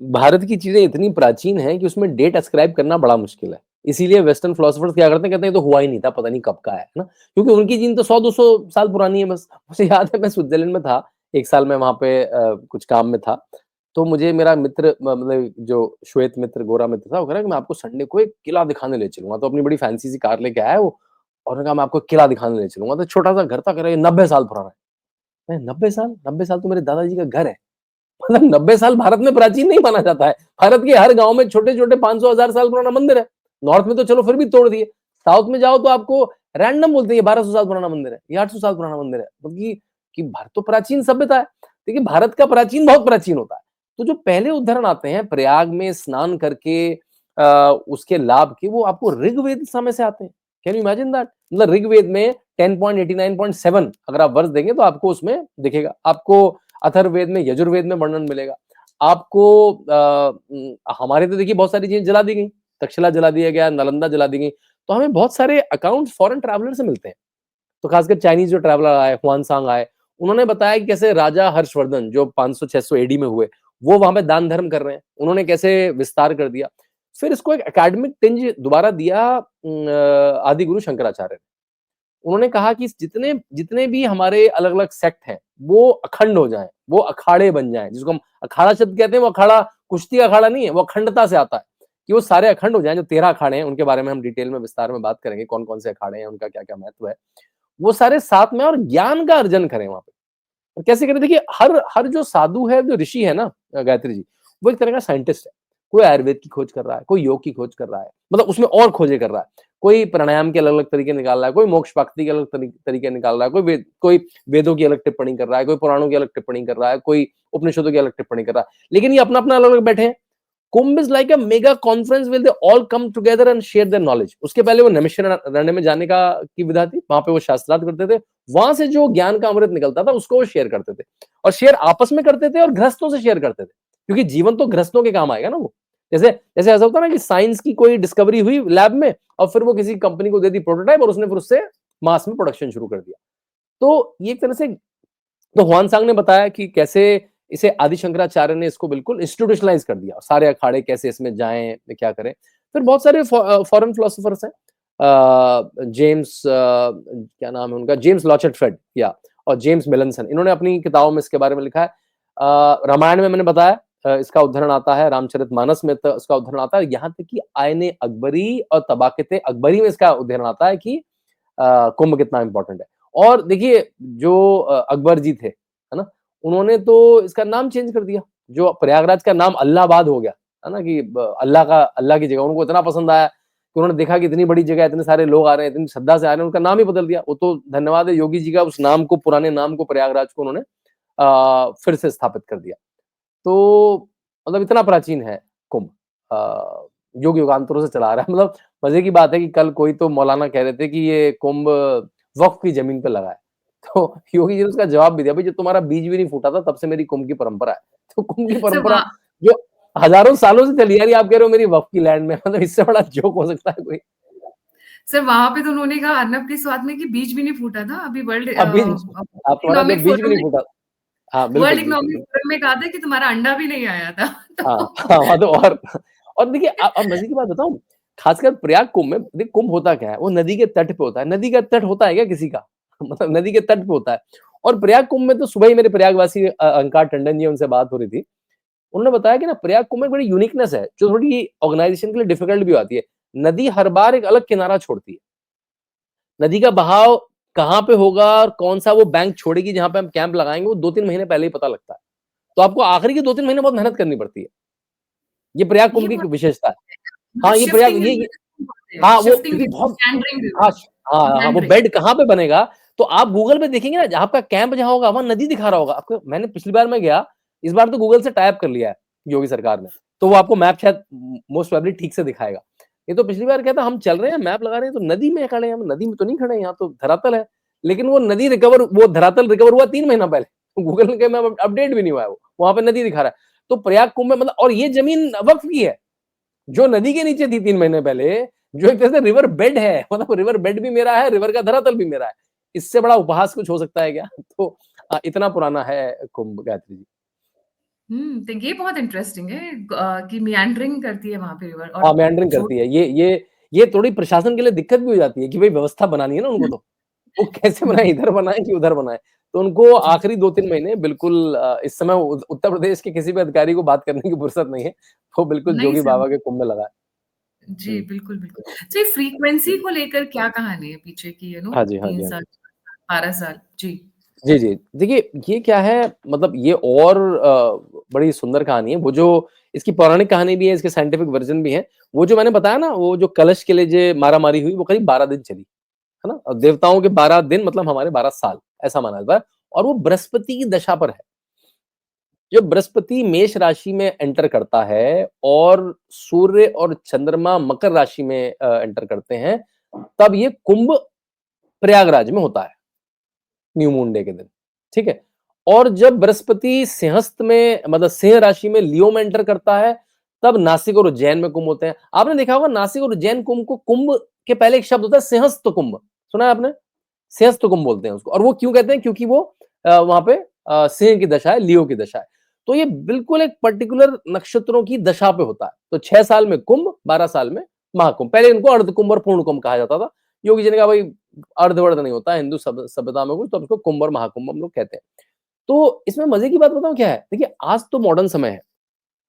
भारत की चीज़ें इतनी प्राचीन हैं कि उसमें डेट अस्क्राइब करना बड़ा मुश्किल है। इसीलिए वेस्टर्न फिलॉसफर्स क्या करते हैं, कहते हैं ये तो हुआ ही नहीं था, पता नहीं कब का है ना? क्योंकि उनकी जीन तो 100-200 साल पुरानी है बस। मुझे याद है मैं स्विट्ज़रलैंड में था, 1 साल मैं वहाँ पे कुछ काम में था। तो मुझे मेरा मित्र मतलब जो श्वेत मित्र, गोरा मित्र था, वो कह रहा है कि मैं आपको संडे को एक किला दिखाने ले चलूँगा। तो अपनी बड़ी फैंसी सी कार लेके आया है वो और उसने कहा मैं आपको किला दिखाने ले चलूँगा। तो छोटा-सा घर था, कह रहा है ये 90 साल पुराना है। मैं 90 साल? 90 साल तो मेरे दादाजी का घर है। मतलब 90 साल भारत में प्राचीन नहीं माना जाता है। भारत के हर गाँव में छोटे-छोटे 500 1000 साल पुराना मंदिर है। नॉर्थ में तो चलो फिर भी तोड़ दिए। साउथ में जाओ तो आपको रैंडम बोलते हैं ये 1200 साल पुराना मंदिर है, ये 800 साल पुराना मंदिर है। मतलब कि भारत तो प्राचीन सभ्यता है। देखिए भारत का प्राचीन बहुत प्राचीन होता है। तो जो पहले उदाहरण आते हैं प्रयाग में स्नान करके उसके लाभ के वो आपको ऋग्वेद समय से आते हैं। Can you imagine that? मतलब ऋग्वेद में 10.89.7 अगर आप वर्ष देंगे तो आपको उसमें दिखेगा। आपको अथर्ववेद में, यजुर्वेद में वर्णन मिलेगा। आपको हमारे तो देखिए बहुत सारी चीजें जला दी गई, तक्षशिला जला दिया गया, नालंदा जला दी गई। तो हमें बहुत सारे अकाउंट फॉरेन ट्रैवलर से मिलते हैं। तो खासकर चाइनीज जो ट्रैवलर आए, हुआनसांग आए, उन्होंने बताया कि कैसे राजा हर्षवर्धन जो 500-600 एडी में हुए, वो वहां पे दान धर्म कर रहे हैं। उन्होंने कैसे विस्तार कर दिया। फिर इसको एक एकेडमिक टिंज दोबारा दिया आदि गुरु शंकराचार्य ने। उन्होंने कहा कि जितने जितने भी हमारे अलग-अलग सेक्ट हैं, वो अखंड हो जाएँ, वो अखाड़े बन जाएँ, जिसको हम अखाड़ा शब्द कहते हैं, वो अखाड़ा कुश्ती का अखाड़ा नहीं है, वो अखंडता से आता है, कि वो सारे अखंड हो जाएँ, जो 13 अखाड़े हैं, उनके बारे में हम डिटेल में विस्तार में बात करेंगे, कौन-कौन से अखाड़े हैं, उनका क्या-क्या महत्व है। वो सारे साथ में और ज्ञान का अर्जन करें वहाँ पे। और कैसे करें? देखिए हर हर जो साधु है, जो ऋषि है ना गायत्री जी, वो एक तरह का साइंटिस्ट है। कोई आयुर्वेद की खोज कर रहा है, कोई योग की खोज कर रहा है, मतलब उसमें और खोजें कर रहा है। कोई प्राणायाम के अलग-अलग तरीके निकाल रहा है, कोई मोक्ष प्राप्ति के अलग तरीके निकाल रहा है, कोई वेदों की अलग टिप्पणी कर रहा है, कोई पुराणों की अलग टिप्पणी कर रहा है, कोई उपनिषदों की अलग टिप्पणी कर रहा है। लेकिन ये अपना-अपना अलग-अलग बैठे हैं। Kumbh is like a mega conference will they all come together and share their knowledge. उसके पहले वो नैमिषारण्य में जाने का की विधा थी, वहां पे वो शास्त्रार्थ करते थे। वहां से जो ज्ञान का अमृत निकलता था उसको वो शेयर करते थे और शेयर आपस में करते थे और गृहस्थों से शेयर करते थे, क्योंकि जीवन तो गृहस्थों के काम आएगा ना। वो जैसे जैसे ऐसा होता है ना कि साइंस की कोई डिस्कवरी हुई लैब में और फिर वो किसी कंपनी को दे दी प्रोटोटाइप और उसने फिर उससे मास में प्रोडक्शन शुरू कर दिया। तो ये एक तरह से तो हुआनसांग ने बताया कि कैसे इसे आदि शंकराचार्य ने इसको बिल्कुल इंस्टीट्यूशनलाइज कर दिया, सारे अखाड़े कैसे इसमें जाएं, क्या करें। फिर बहुत सारे फॉरेन फिलोसोफर्स हैं, जेम्स क्या नाम है उनका, जेम्स लॉचेटफ्रेड या और जेम्स मिलनसन, इन्होंने अपनी किताबों में इसके बारे में लिखा है। रामायण में मैंने बताया इसका उदाहरण आता है, रामचरितमानस में तो इसका उदाहरण आता है, यहाँ तक कि आयने अकबरी और तबाकते अकबरी में इसका उदाहरण आता है कि कुंभ कितना इंपॉर्टेंट है। और देखिए जो अकबर जी थे, है ना? उन्होंने तो इसका नाम चेंज कर दिया। जो प्रयागराज का नाम अल्लाहाबाद हो गया, है ना? कि अल्लाह की जगह उनको इतना पसंद आया कि उन्होंने देखा कि इतनी बड़ी जगह है, इतने सारे लोग आ रहे हैं, इतनी श्रद्धा से आ रहे हैं, उनका नाम ही बदल दिया। वो तो धन्यवाद है योगी जी का, उस नाम को, पुराने नाम को, प्रयागराज को उन्होंने फिर से स्थापित कर दिया। तो मतलब इतना प्राचीन है कुंभ। युग युगांतरों से चला आ रहा है। मतलब मजे की बात है कि कल कोई तो मौलाना कह रहे थे कि ये कुंभ वक्फ की जमीन पे लगा है। तो योगी जी ने उसका जवाब भी दिया, भाई जब तुम्हारा बीज भी नहीं फूटा था तब से मेरी कुंभ की परंपरा है। तो कुंभ की सर परंपरा वहाँ जो हजारों सालों से चली आ रही है, आप कह रहे हो मेरी वक्फ की लैंड में, मतलब इससे बड़ा जोक हो सकता है कोई? सर वहाँ पे तो उन्होंने कहा अर्नब के स्वाद में कि बीज भी नहीं फूटा था। अभी अब बीज आप तुम्हारा जब इकोनॉमिक बीज भी फोरम नहीं में फूटा। हाँ, वर्ल्ड बिल्कुल, बिल्कुल, इकोनॉमिक बिल्कुल। फोरम में कहा था कि तुम्हारा अंडा भी नहीं आया था। हाँ, तो हाँ, हाँ, तो और देखिए अब मजे की बात बताऊँ, खासकर प्रयाग कुंभ में देखिए कुंभ होता क्या है, वो नदी के तट पे होता है। नदी का तट होता है क्या किसी का? मतलब नदी के तट पे होता है। और प्रयाग कुंभ में तो सुबह ही मेरे प्रयागवासी अंकार टंडन जी, उनसे बात हो रही थी। उन्होंने बताया कि ना प्रयाग कुंभ में बड़ी यूनिकनेस है, जो थोड़ी ऑर्गेनाइजेशन के लिए डिफिकल्ट भी आती है। नदी हर बार एक अलग किनारा छोड़ती है। नदी का बहाव कहाँ पे होगा और कौन-सा वो बैंक छोड़ेगी जहाँ पे हम कैंप लगाएँगे, वो 2-3 महीने पहले ही पता लगता है। तो आपको आखिरी के 2-3 महीने बहुत मेहनत करनी पड़ती है। ये प्रयाग ये कुंभ की एक बहुत विशेषता है। मतलब हाँ, ये प्रयाग शिफ्टिंग ये रिवर बोलते हैं, हाँ, वो शिफ्टिंग क्योंकि रिवर, बहुत मैंडरिंग हाँ, रिवर, हाँ, हाँ, वो मैंडरिंग। बेड कहाँ पे बनेगा, तो आप गूगल पे देखेंगे ना, आपका कैंप जहाँ होगा, वहाँ नदी दिखा रहा होगा आपको। मैंने पिछली बार मैं गया, इस बार तो गूगल से टाई अप कर लिया है, योगी सरकार ने, तो वो आपको मैप शायद मोस्ट प्रोबेबली ठीक से दिखाएगा। ये तो पिछली बार क्या था, हम चल रहे हैं, मैप लगा रहे हैं, तो नदी में खड़े हैं हम, नदी में तो नहीं खड़े हैं, यहाँ तो धरातल है। लेकिन वो धरातल रिकवर हुआ 3 महीना पहले, गूगल के मैप अपडेट भी नहीं हुआ है वो, वहाँ पे नदी दिखा रहा है। तो प्रयाग कुंभ में मतलब और ये ज़मीन वक़्फ की है। जो नदी के नीचे थी 3 महीने पहले, जो एक तरह से रिवर बेड है, मतलब रिवर बेड भी मेरा है, रिवर का धरातल भी मेरा है। इससे बड़ा उपहास कुछ हो सकता है क्या? तो इतना पुराना है कुंभ, गायत्री जी। तो ये बहुत इंटरेस्टिंग है कि मियांडरिंग करती है वहाँ पे रिवर हाँ, और मेंडरिंग जो करती है। ये थोड़ी प्रशासन के लिए दिक्कत भी हो जाती है कि भई व्यवस्था बनानी है ना उनको तो। वो कैसे बनाएँ, इधर बनाएँ कि उधर बनाएँ? तो उनको आखिरी 2-3 महीने बिल्कुल इस समय उत्तर प्रदेश के किसी भी अधिकारी को बात करने की फुर्सत नहीं है। वो बिल्कुल नहीं जोगी सर। बाबा के कुंभ में लगा है। जी, हुँ। बिल्कुल, बिल्कुल। तो ये फ्रीक्वेंसी को लेकर क्या कहानी है पीछे की, 3 हाँ साल, जी। 12 साल? जी। जी, जी। देखिए, ये क्या है मतलब ये और बड़ी सुंदर कहानी है। वो जो इसकी पौराणिक कहानी भी है, इसके साइंटिफिक वर्ज़न भी है। वो जो मैंने बताया ना, वो जो कलश के लिए जो मारा-मारी हुई, वो करीब 12 दिन चली, है ना? और देवताओं के 12 दिन मतलब हमारे 12 साल, ऐसा माना जाता है और वो बृहस्पति की दशा पर है। जब बृहस्पति मेष राशि में एंटर करता है और सूर्य और चंद्रमा मकर राशि में एंटर करते हैं, तब ये कुंभ प्रयागराज में होता है, न्यू मून डे के दिन, ठीक है? और जब बृहस्पति सिंहस्थ में मतलब सिंह राशि में लियो में एंटर करता है, तब नासिक और उज्जैन में कुंभ होते हैं। आपने देखा होगा नासिक और उज्जैन कुंभ को कुंभ के पहले एक शब्द होता है सिंहस्थ कुंभ, सुना है आपने? सिंहस्थ कुंभ बोलते हैं उसको और वो क्यों कहते हैं? क्योंकि वो वहाँ पे सिंह की दशा है, लियो की दशा है। तो ये बिल्कुल एक पर्टिकुलर नक्षत्रों की दशा पे होता है। तो 6 साल में कुंभ, 12 साल में महाकुंभ। पहले इनको अर्ध कुंभ और पूर्ण कुंभ कहा जाता था। योगी जी ने कहा भाई अर्ध-वर्ध नहीं होता हिंदू सभ्यता में कुछ तो उसको कुंभ और महाकुंभ हम लोग कहते हैं। तो इसमें मजे की बात बताऊँ क्या है? देखिए आज तो मॉडर्न समय है।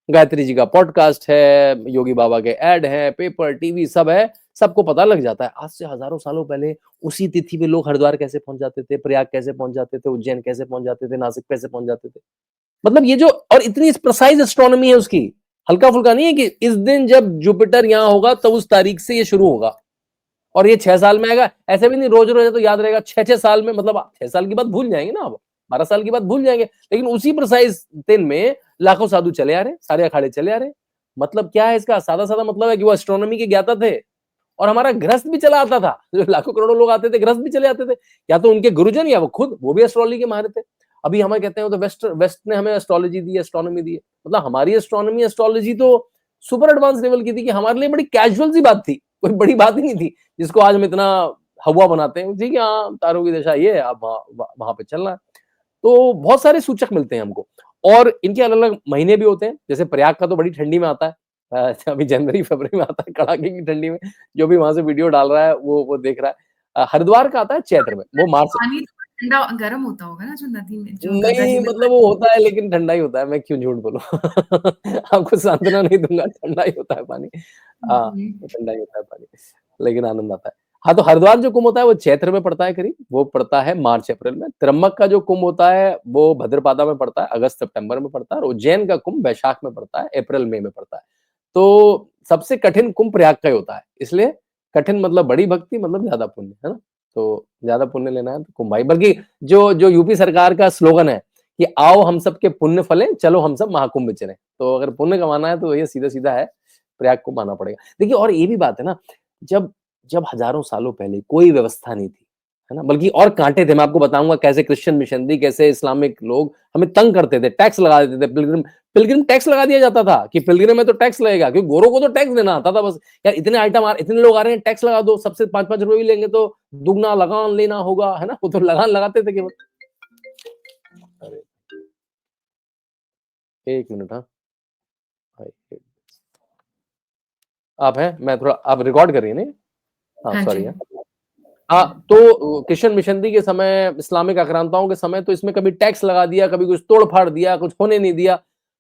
गायत्री जी का पॉडकास्ट है, योगी बाबा के ऐड हैं, पेपर, टीवी सब है, सबको पता लग जाता है। आज से हज़ारों सालों पहले उसी तिथि पे लोग हरिद्वार कैसे पहुँच जाते थे, प्रयाग कैसे पहुँच जाते थे, उज्जैन कैसे पहुँच जाते थे, नासिक कैसे पहुँच जाते थे। मतलब ये जो और इतनी प्रिसाइज़ एस्ट्रोनॉमी है उसकी, हल्का-फुल्का नहीं है कि इस दिन जब जुपिटर यहाँ होगा तब उस तारीख से ये शुरू होगा और ये 6 साल में आएगा। ऐसे भी नहीं रोज़-रोज़ तो याद रहेगा, 6-6 साल में मतलब 6 साल की बात भूल जाएँगे ना आप, 12 साल की बात भूल जाएँगे। लेकिन उसी प्रिसाइज़ दिन में लाखों साधु चले आ रहे हैं, सारे अखाड़े चले आ रहे हैं। मतलब क्या है इसका? सादा-सादा मतलब है कि वो एस्ट्रोनॉमी के ज्ञाता थे और हमारा गृहस्थ भी चला आता था। जो लाखों करोड़ों लोग आते थे, गृहस्थ भी चले आते थे। या तो उनके गुरुजन या वो खुद, वो भी एस्ट्रोलॉजी के माहिर थे। अभी हमें कहते हैं वो तो वेस्ट ने हमें एस्ट्रोलॉजी दी है, एस्ट्रोनॉमी दी है। मतलब हमारी एस्ट्रोनॉमी, एस्ट्रोलॉजी तो सुपर एडवांस लेवल की थी कि हमारे लिए बड़ी कैजुअल सी बात थी। कोई बड़ी बात ही नहीं थी, जिसको आज हम इतना हव्वा बनाते हैं। ठीक है, हाँ, तारों की दशा ये है, आप वहाँ पे चलना है। तो बहुत सारे सूचक मिलते हैं हमको और इनके अलग-अलग महीने भी होते हैं। जैसे प्रयाग का तो बड़ी ठंडी में आता है। अभी जनवरी-फरवरी में आता है कड़ाके की ठंडी में। जो भी वहाँ से वीडियो डाल रहा है वो देख रहा है। हरिद्वार का आता है चैत्र में, वो मार्च से पानी थोड़ा ठंडा गर्म होता होगा ना, जो नदी में, जो गंगा नहीं जी में मतलब वो होता है लेकिन ठंडा ही होता है, मैं क्यों झूठ बोलूँ? आपको सांत्वना नहीं दूँगा, ठंडा ही होता है पानी। हाँ, जी। ठंडा ही होता है पानी, लेकिन आनंद आता है। हाँ, तो हरिद्वार जो कुंभ होता है वो चैत्र में पड़ता है करीब, वो पड़ता है मार्च-अप्रैल में। त्र्यंबक का जो कुंभ होता है वो भद्रपादा में पड़ता है, अगस्त-सितंबर में पड़ता है और उज्जैन का कुंभ वैशाख में पड़ता है, अप्रैल-मई में पड़ता है। तो सबसे कठिन कुंभ प्रयाग का ही होता है, इसलिए कठिन मतलब बड़ी भक्ति मतलब ज़्यादा पुण्य, है ना? तो ज़्यादा पुण्य लेना है तो कुंभ भाई बल्कि जो जो यूपी सरकार का स्लोगन है कि आओ हम सब के पुण्य फलें, चलो हम सब महाकुंभ चलें। तो अगर पुण्य कमाना है तो ये सीधा-सीधा है, प्रयाग कुंभ आना पड़ेगा। देखिए और ये भी बात है ना, जब जब हज़ारों सालों पहले कोई व्यवस्था नहीं थी, है ना? बल्कि और कांटे थे, मैं आपको बताऊँगा कैसे क्रिश्चियन मिशनरी, कैसे इस्लामिक लोग हमें तंग करते थे, टैक्स लगा देते थे, पिल्ग्रिम पिल्ग्रिम टैक्स लगा दिया जाता था कि पिल्ग्रिम है तो टैक्स लगेगा क्योंकि गोरों को तो टैक्स देना आता था बस। यार इतने लोग आ रहे हैं टैक्स लगा दो, सबसे 5-5 रुपए भी लेंगे तो दुगना लगान लेना होगा, है ना? वो तो लगान लगाते थे केवल। अरे! 1 मिनट हाँ। आप हैं? मैं थोड़ा आप रिकॉर्ड कर रही हैं नहीं? हाँ, हाँ जी। सॉरी हाँ। हाँ, तो क्रिश्चियन मिशनरी के समय, इस्लामिक आक्रांताओं के समय तो इसमें कभी टैक्स लगा दिया, कभी कुछ तोड़-फाड़ दिया, कुछ होने नहीं दिया।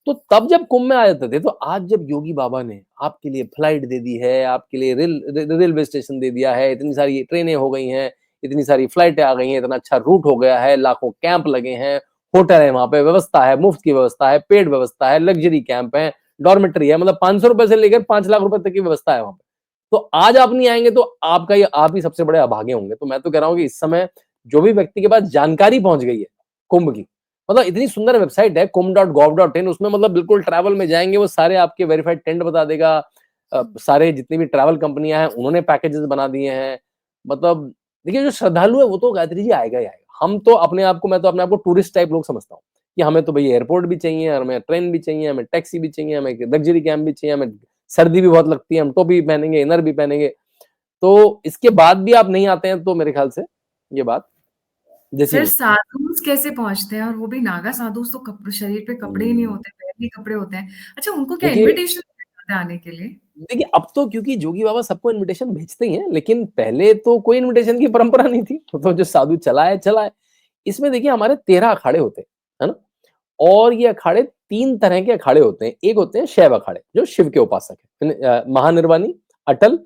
तो तब जब कुंभ में आ जाते थे, तो आज जब योगी बाबा ने आपके लिए फ्लाइट दे दी है, आपके लिए रेलवे स्टेशन दे दिया है, इतनी सारी ट्रेनें हो गई हैं, इतनी सारी फ्लाइटें आ गई हैं, इतना अच्छा रूट हो गया है, लाखों कैंप लगे हैं, होटल है वहाँ पे, व्यवस्था है, मुफ्त की व्यवस्था है, पेड व्यवस्था है, लग्ज़री कैंप है, डॉर्मेट्री है, मतलब ₹500 से लेकर ₹5,00,000 तक की व्यवस्था है वहाँ पे। तो आज आप नहीं आएँगे तो आपका ये आप ही सबसे बड़े अभागे होंगे। तो मैं तो कह रहा हूँ कि इस समय जो भी व्यक्ति के पास जानकारी पहुँच गई है कुंभ की, मतलब इतनी सुंदर वेबसाइट है kumbh.gov.in उसमें मतलब बिल्कुल ट्रैवल में जाएँगे वो सारे आपके वेरिफाइड टेंट बता देगा। सारे जितनी भी ट्रैवल कंपनियाँ हैं उन्होंने पैकेजेज़ बना दिए हैं। मतलब देखिए जो श्रद्धालु है वो तो गायत्री जी आएगा ही आएगा। हम तो अपने आप को मैं तो अपने आप को टूरिस्ट टाइप लोग समझता हूँ, कि हमें तो भई एयरपोर्ट भी चाहिए, हमें ट्रेन भी चाहिए, हमें टैक्सी भी चाहिए, हमें लग्ज़री कैम्प भी चाहिए, हमें सर्दी भी बहुत लगती है, हम टोपी भी पहनेंगे, इनर भी पहनेंगे। तो इसके बाद भी आप नहीं आते हैं तो मेरे ख्याल से ये बात जैसी सर नहीं। साधुस कैसे पहुँचते हैं, और वो भी नागा साधुस तो शरीर पे कपड़े ही नहीं हुँ। होते, पैर में कपड़े होते हैं। अच्छा, उनको क्या देखिए इन्विटेशन मिल जाता है आने के लिए? देखिए अब तो क्योंकि जोगी बाबा सबको इन्विटेशन भेजते ही हैं, लेकिन पहले तो कोई इन्विटेशन की परंपरा नहीं थी। तो जो साधु चला है, चला है। इसमें देखिए हमारे 13 अखाड़े होते हैं, है ना? और ये अखाड़े 3 तरह के अखाड़े होते हैं। एक होते हैं शैव अखाड़े, जो शिव के उपासक हैं। महानिर्वाणी, अटल,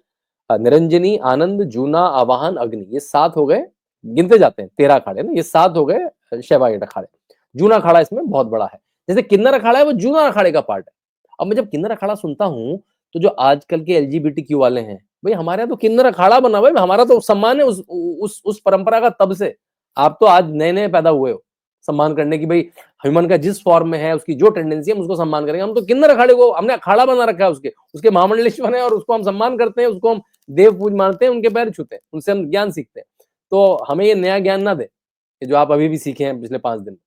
निरंजनी, आनंद, जूना, आवाहन, अग्नि, ये 7 हो गए, गिनते जाते हैं 13 अखाड़े ना, ये 7 हो गए शैवाइट अखाड़े। जूना अखाड़ा इसमें बहुत बड़ा है। जैसे किन्नर अखाड़ा है, वो जूना अखाड़े का पार्ट है। अब मैं जब किन्नर अखाड़ा सुनता हूँ, तो जो आजकल के एलजीबीटीक्यू वाले हैं, भई हमारे यहाँ तो किन्नर अखाड़ा बना हुआ है, हमारा तो सम्मान है उस परंपरा का तब से। आप तो आज नए-नए पैदा हुए हो, सम्मान करने की, भई ह्यूमन का जिस फॉर्म में है, उसकी जो टेंडेंसी है, हम उसको सम्मान करेंगे। हम तो किन्नर अखाड़े को हमने अखाड़ा बना रखा है उसके महामंडलेश्वर है और उसको हम सम्मान करते हैं, उसको हम देव पूज मानते हैं, उनके पैर छूते हैं, उनसे हम ज्ञान सीखते हैं। तो हमें ये नया ज्ञान ना दें, कि जो आप अभी भी सीखे हैं पिछले 5 दिन में।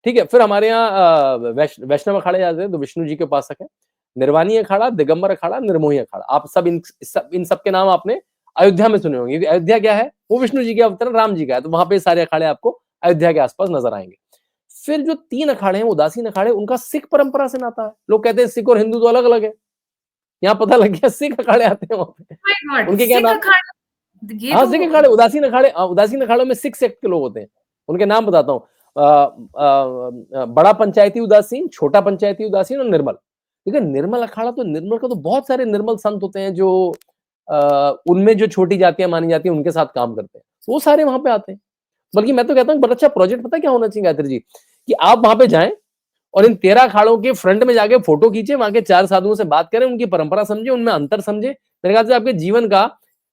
ठीक है, फिर हमारे यहाँ वैष्णव अखाड़े जाते हैं, तो विष्णु जी के उपासक हैं। निर्वाणी अखाड़ा, दिगंबर अखाड़ा, निर्मोही अखाड़ा। आप सब इन सब के नाम आपने अयोध्या में सुने होंगे, क्योंकि अयोध्या क्या है? वो विष्णु जी के अवतरण राम जी का है, तो वहां पे सारे अखाड़े आपको अयोध्या के आसपास नजर आएंगे। फिर जो 3 अखाड़े हैं, उदासीन अखाड़े, उनका सिख परंपरा से नाता है। लोग कहते हैं सिख और हिंदू तो अलग-अलग है। यहाँ पता लग गया सिख अखाड़े आते हैं वहां पे। My God! उनके क्या सिख नाम? अखाड़ा, ये हाँ, तो सिख अखाड़े, उदासीन अखाड़ों में सिख सेक्ट के लोग होते हैं। उनके नाम बताता हूँ। बड़ा पंचायती उदासीन, छोटा पंचायती उदासीन और निर्मल। ठीक है, निर्मल अखाड़ा, तो निर्मल का तो बहुत सारे निर्मल संत होते हैं जो उनमें जो छोटी जातियां मानी जाती हैं उनके साथ काम करते हैं, वो सारे वहां पे आते हैं। बल्कि मैं तो कहता हूँ बड़ा अच्छा प्रोजेक्ट पता है क्या होना चाहिए गायत्री जी, कि आप वहां पे जाएं और इन 13 अखाड़ों के फ्रंट में जाके फोटो खींचे, वहां के 4 साधुओं से बात करें, उनकी परंपरा समझे, उनमें अंतर समझे। मेरे ख्याल से आपके जीवन का,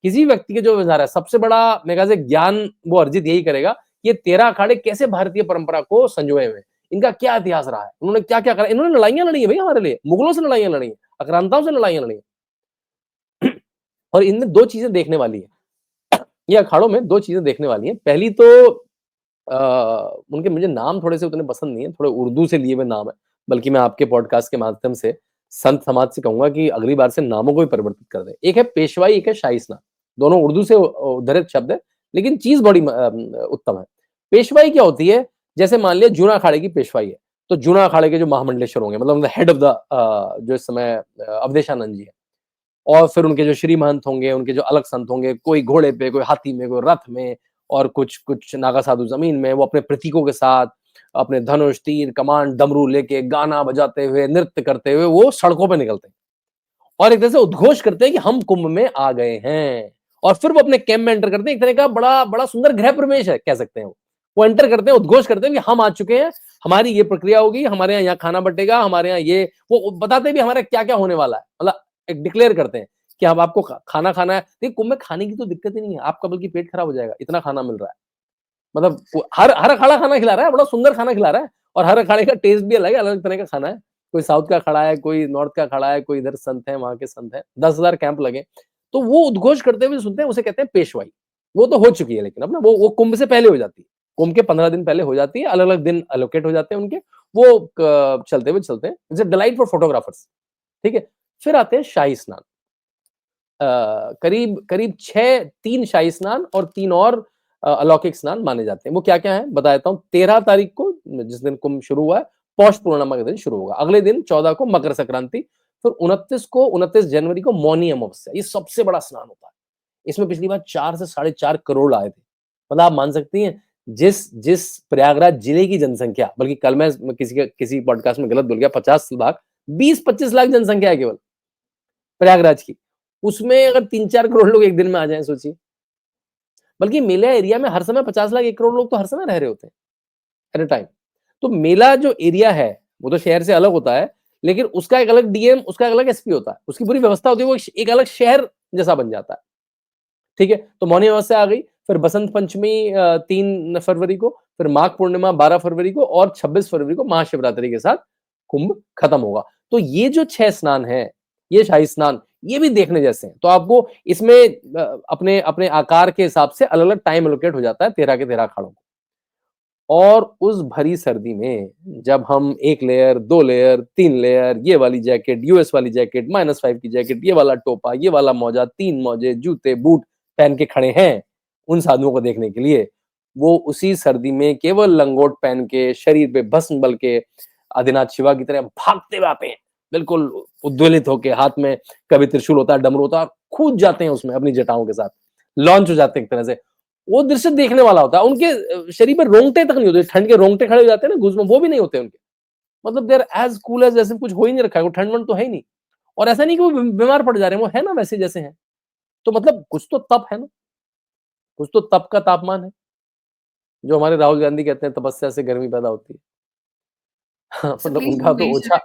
किसी व्यक्ति के जो विचार है, सबसे बड़ा मेरे ख्याल से ज्ञान वो अर्जित यही करेगा, ये 13 अखाड़े कैसे भारतीय परंपरा को संजोए हुए हैं, इनका क्या इतिहास रहा है, उन्होंने क्या क्या करा। इन्होंने लड़ाइयां लड़ी है भाई हमारे लिए, मुगलों से लड़ाइयां लड़ी है, आक्रांताओं से लड़ाइयां लड़ी है। और इनमें 2 चीजें देखने वाली है, ये अखाड़ों में 2 चीजें देखने वाली है। पहली तो उनके मुझे नाम थोड़े से उतने पसंद नहीं है, थोड़े उर्दू से लिए हुए नाम है। बल्कि मैं आपके पॉडकास्ट के माध्यम से संत समाज से कहूंगा कि अगली बार से नामों को भी परिवर्तित कर दें। एक है पेशवाई, एक है शाही स्नान। दोनों उर्दू से उद्धृत शब्द है, लेकिन चीज बड़ी उत्तम है। पेशवाई क्या होती है? जैसे मान लिया जूना अखाड़े की पेशवाई है, तो जूना अखाड़े के जो महामंडलेश्वर होंगे, मतलब हेड ऑफ द जो इस समय अवधेशानंद जी है, और फिर उनके जो श्री महंत होंगे, उनके जो अलग संत होंगे, कोई घोड़े पे, कोई हाथी में, कोई रथ में, और कुछ कुछ नागा साधु जमीन में, वो अपने प्रतीकों के साथ, अपने धनुष, तीर, कमान, डमरू लेके, गाना बजाते हुए, नृत्य करते हुए वो सड़कों पे निकलते हैं और एक तरह से उद्घोष करते हैं कि हम कुंभ में आ गए हैं। और फिर वो अपने कैंप में एंटर करते हैं। एक तरह का बड़ा बड़ा सुंदर गृह प्रवेश है, कह सकते हैं। वो एंटर करते हैं, उद्घोष करते हैं कि हम आ चुके हैं, हमारी ये प्रक्रिया होगी, हमारे यहाँ खाना बटेगा, हमारे यहाँ ये, वो बताते भी हमारा क्या क्या होने वाला है, मतलब एक डिक्लेयर करते हैं कि अब आपको खाना खाना है। देखिए कुंभ में खाने की तो दिक्कत ही नहीं है, आपका बल्कि पेट खराब हो जाएगा, इतना खाना मिल रहा है। मतलब हर हर अखाड़ा खाना खिला रहा है, बड़ा सुंदर खाना खिला रहा है, और हर अखाड़े का टेस्ट भी अलग है, अलग तरह का खाना है। कोई साउथ का अखाड़ा है, कोई नॉर्थ का अखाड़ा है, कोई इधर संत है, वहां के संत है, 10,000 कैंप लगे, तो वो उद्घोष करते हुए सुनते हैं, उसे कहते हैं पेशवाई। वो तो हो चुकी है, लेकिन अब ना वो कुंभ से पहले हो जाती है, कुंभ के 15 दिन पहले हो जाती है, अलग अलग दिन एलोकेट हो जाते हैं उनके, वो चलते हुए चलते हैं। It's a delight for photographers. ठीक है, फिर आते हैं शाही स्नान। करीब करीब 3 शाही स्नान और 3 और अलौकिक स्नान माने जाते हैं। वो क्या क्या है बता देता हूँ। 13 तारीख को, जिस दिन कुंभ शुरू हुआ है, पौष पूर्णिमा के दिन शुरू होगा। अगले दिन 14 को मकर संक्रांति, फिर 29 जनवरी को मौनी अमावस्या। ये सबसे बड़ा स्नान होता है। इसमें पिछली बार 4 से 4.5 करोड़ आए थे। मतलब आप मान सकती हैं, जिस जिस प्रयागराज जिले की जनसंख्या, बल्कि कल मैं किसी पॉडकास्ट में गलत बोल गया, 50 लाख, 20-25 लाख जनसंख्या है केवल प्रयागराज की, उसमें अगर 3-4 करोड़ लोग एक दिन में आ जाएं, सोचिए। बल्कि मेला एरिया में हर समय 50 लाख 1 करोड़ लोग तो हर समय रह रहे होते हैं एट अ टाइम। तो मेला जो एरिया है वो तो शहर से अलग होता है, लेकिन उसका एक अलग डीएम, उसका एक अलग एसपी होता है, उसकी पूरी व्यवस्था होती है, वो एक अलग शहर जैसा बन जाता है। ठीक है, तो मौनी अमावस्या आ गई, फिर बसंत पंचमी 3 फरवरी को, फिर माघ पूर्णिमा 12 फरवरी को, और 26 फरवरी को महाशिवरात्रि के साथ कुंभ खत्म होगा। तो ये जो 6 स्नान है, ये शाही स्नान, ये भी देखने जैसे हैं। तो आपको इसमें अपने अपने आकार के हिसाब से अलग अलग टाइम एलोकेट हो जाता है 13 के 13 अखाड़ों को। और उस भरी सर्दी में जब हम 1 लेयर, 2 लेयर, 3 लेयर, ये वाली जैकेट, यूएस वाली जैकेट, -5 की जैकेट, ये वाला टोपा, ये वाला मोजा, 3 मोजे, जूते, बूट पहन के खड़े हैं उन साधुओं को देखने के लिए, वो उसी सर्दी में केवल लंगोट पहन के, शरीर पे भस्म बल के, आदिनाथ शिवा की तरह भागते हुए आते हैं, बिल्कुल उद्वेलित होके, हाथ में कभी त्रिशूल होता है, डमरू होता है, कूद जाते हैं उसमें अपनी जटाओं के साथ, लॉन्च हो जाते हैं एक तरह से। वो दृश्य देखने वाला होता है। उनके शरीर पे रोंगटे तक नहीं होते, ठंड के रोंगटे खड़े हो जाते हैं ना गूज़बम्प, वो भी नहीं होते उनके। मतलब they are as cool as, जैसे कुछ हो ही नहीं रखा है, वो ठंड-वंड तो है ही नहीं। और ऐसा नहीं कि वो बीमार पड़ जा रहे हैं, वो है ना वैसे जैसे हैं। तो मतलब कुछ तो तप है ना, कुछ तो तप का तापमान है, जो हमारे राहुल गांधी कहते हैं तपस्या से गर्मी पैदा होती है। हाँ, सो मतलब प्लीज उनका डू तो मेंशन ओछा। हाँ,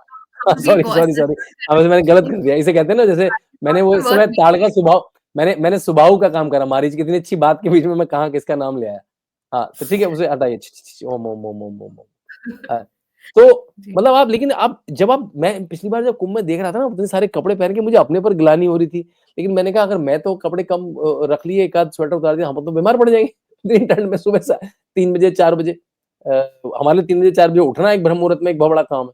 हम भी सॉरी, बहुत सॉरी, सॉरी। हाँ, वैसे मैंने गलत सारे कर दिया। इसे कहते हैं ना, जैसे मैंने वो इस समय ताड़ का सुभाव, मैंने सुबाहु का काम करा। मारीच की इतनी अच्छी बात के बीच में मैं कहाँ किसका नाम ले आया। हाँ, तो ठीक है, उसे हटाइए। छ, छ, छ, ओम, ओम, ओम, ओम, ओम, ओम। हाँ, तो जी। मतलब आप, लेकिन आप जब आप, मैं पिछली बार जब कुंभ में देख रहा था ना, इतने सारे कपड़े पहन के मुझे अपने पर ग्लानि हो रही थी। लेकिन मैंने कहा अगर मैं तो कपड़े कम रख लिए, एक आध स्वेटर उतार दिया, हम तो बीमार पड़ जाएँगे। इतनी ठंड में सुबह सा 3 बजे 4 बजे हमारे लिए 3 बजे 4 बजे उठना एक ब्रह्म मुहूर्त में एक बहुत बड़ा काम है।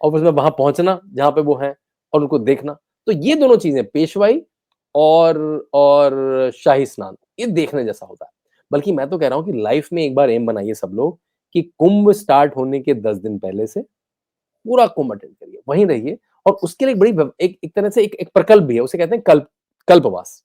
और उसमें वहाँ पहुँचना जहाँ पे वो हैं और उनको देखना। तो ये दोनों चीज़ें, पेशवाई और शाही स्नान, ये देखने जैसा होता है। बल्कि मैं तो कह रहा हूँ कि लाइफ़ में एक बार एम बनाइए सब लोग कि कुंभ स्टार्ट होने के 10 दिन पहले से पूरा कुंभ अटेंड करिए, वहीं रहिए। और उसके लिए एक बड़ी एक तरह से एक प्रकल्प भी है, उसे कहते हैं कल्पवास।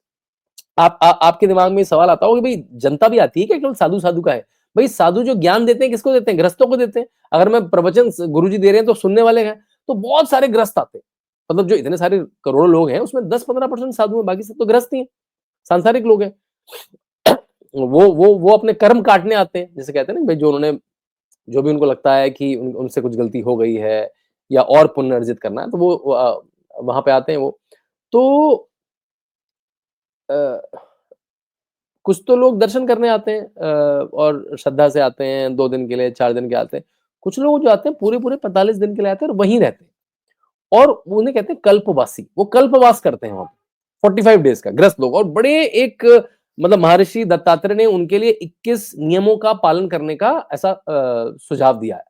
आपके दिमाग में ये सवाल आता होगा कि भाई जनता भी आती है क्या केवल साधु-साधु का है? भाई साधु जो ज्ञान देते हैं किसको देते हैं? गृहस्थों को देते हैं। अगर मैं प्रवचन गुरुजी दे रहे हैं तो सुनने वाले हैं, तो बहुत सारे गृहस्थ आते हैं। मतलब जो इतने सारे करोड़ों लोग हैं उसमें 10-15% साधु हैं, बाकी सब तो गृहस्थ ही हैं, सांसारिक लोग हैं। वो अपने कर्म काटने आते हैं, जिसे कहते हैं ना भाई, जो उन्होंने, जो भी उनको लगता है कि उनसे कुछ गलती हो गई है या और पुण्य अर्जित करना है, तो वो वहाँ पे आते हैं वो। तो अ कुछ तो लोग दर्शन करने आते हैं और श्रद्धा से आते हैं, 2 दिन के लिए, 4 दिन के आते हैं। कुछ लोग जो आते हैं पूरे-पूरे 45 दिन के लिए आते हैं और वहीं रहते हैं। और उन्हें कहते हैं कल्पवासी, वो कल्पवास करते हैं वहाँ पे, 45 डेज़ का गृहस्थ लोग। और बड़े एक, मतलब महर्षि दत्तात्रेय ने उनके लिए 21 नियमों का पालन करने का ऐसा सुझाव दिया है।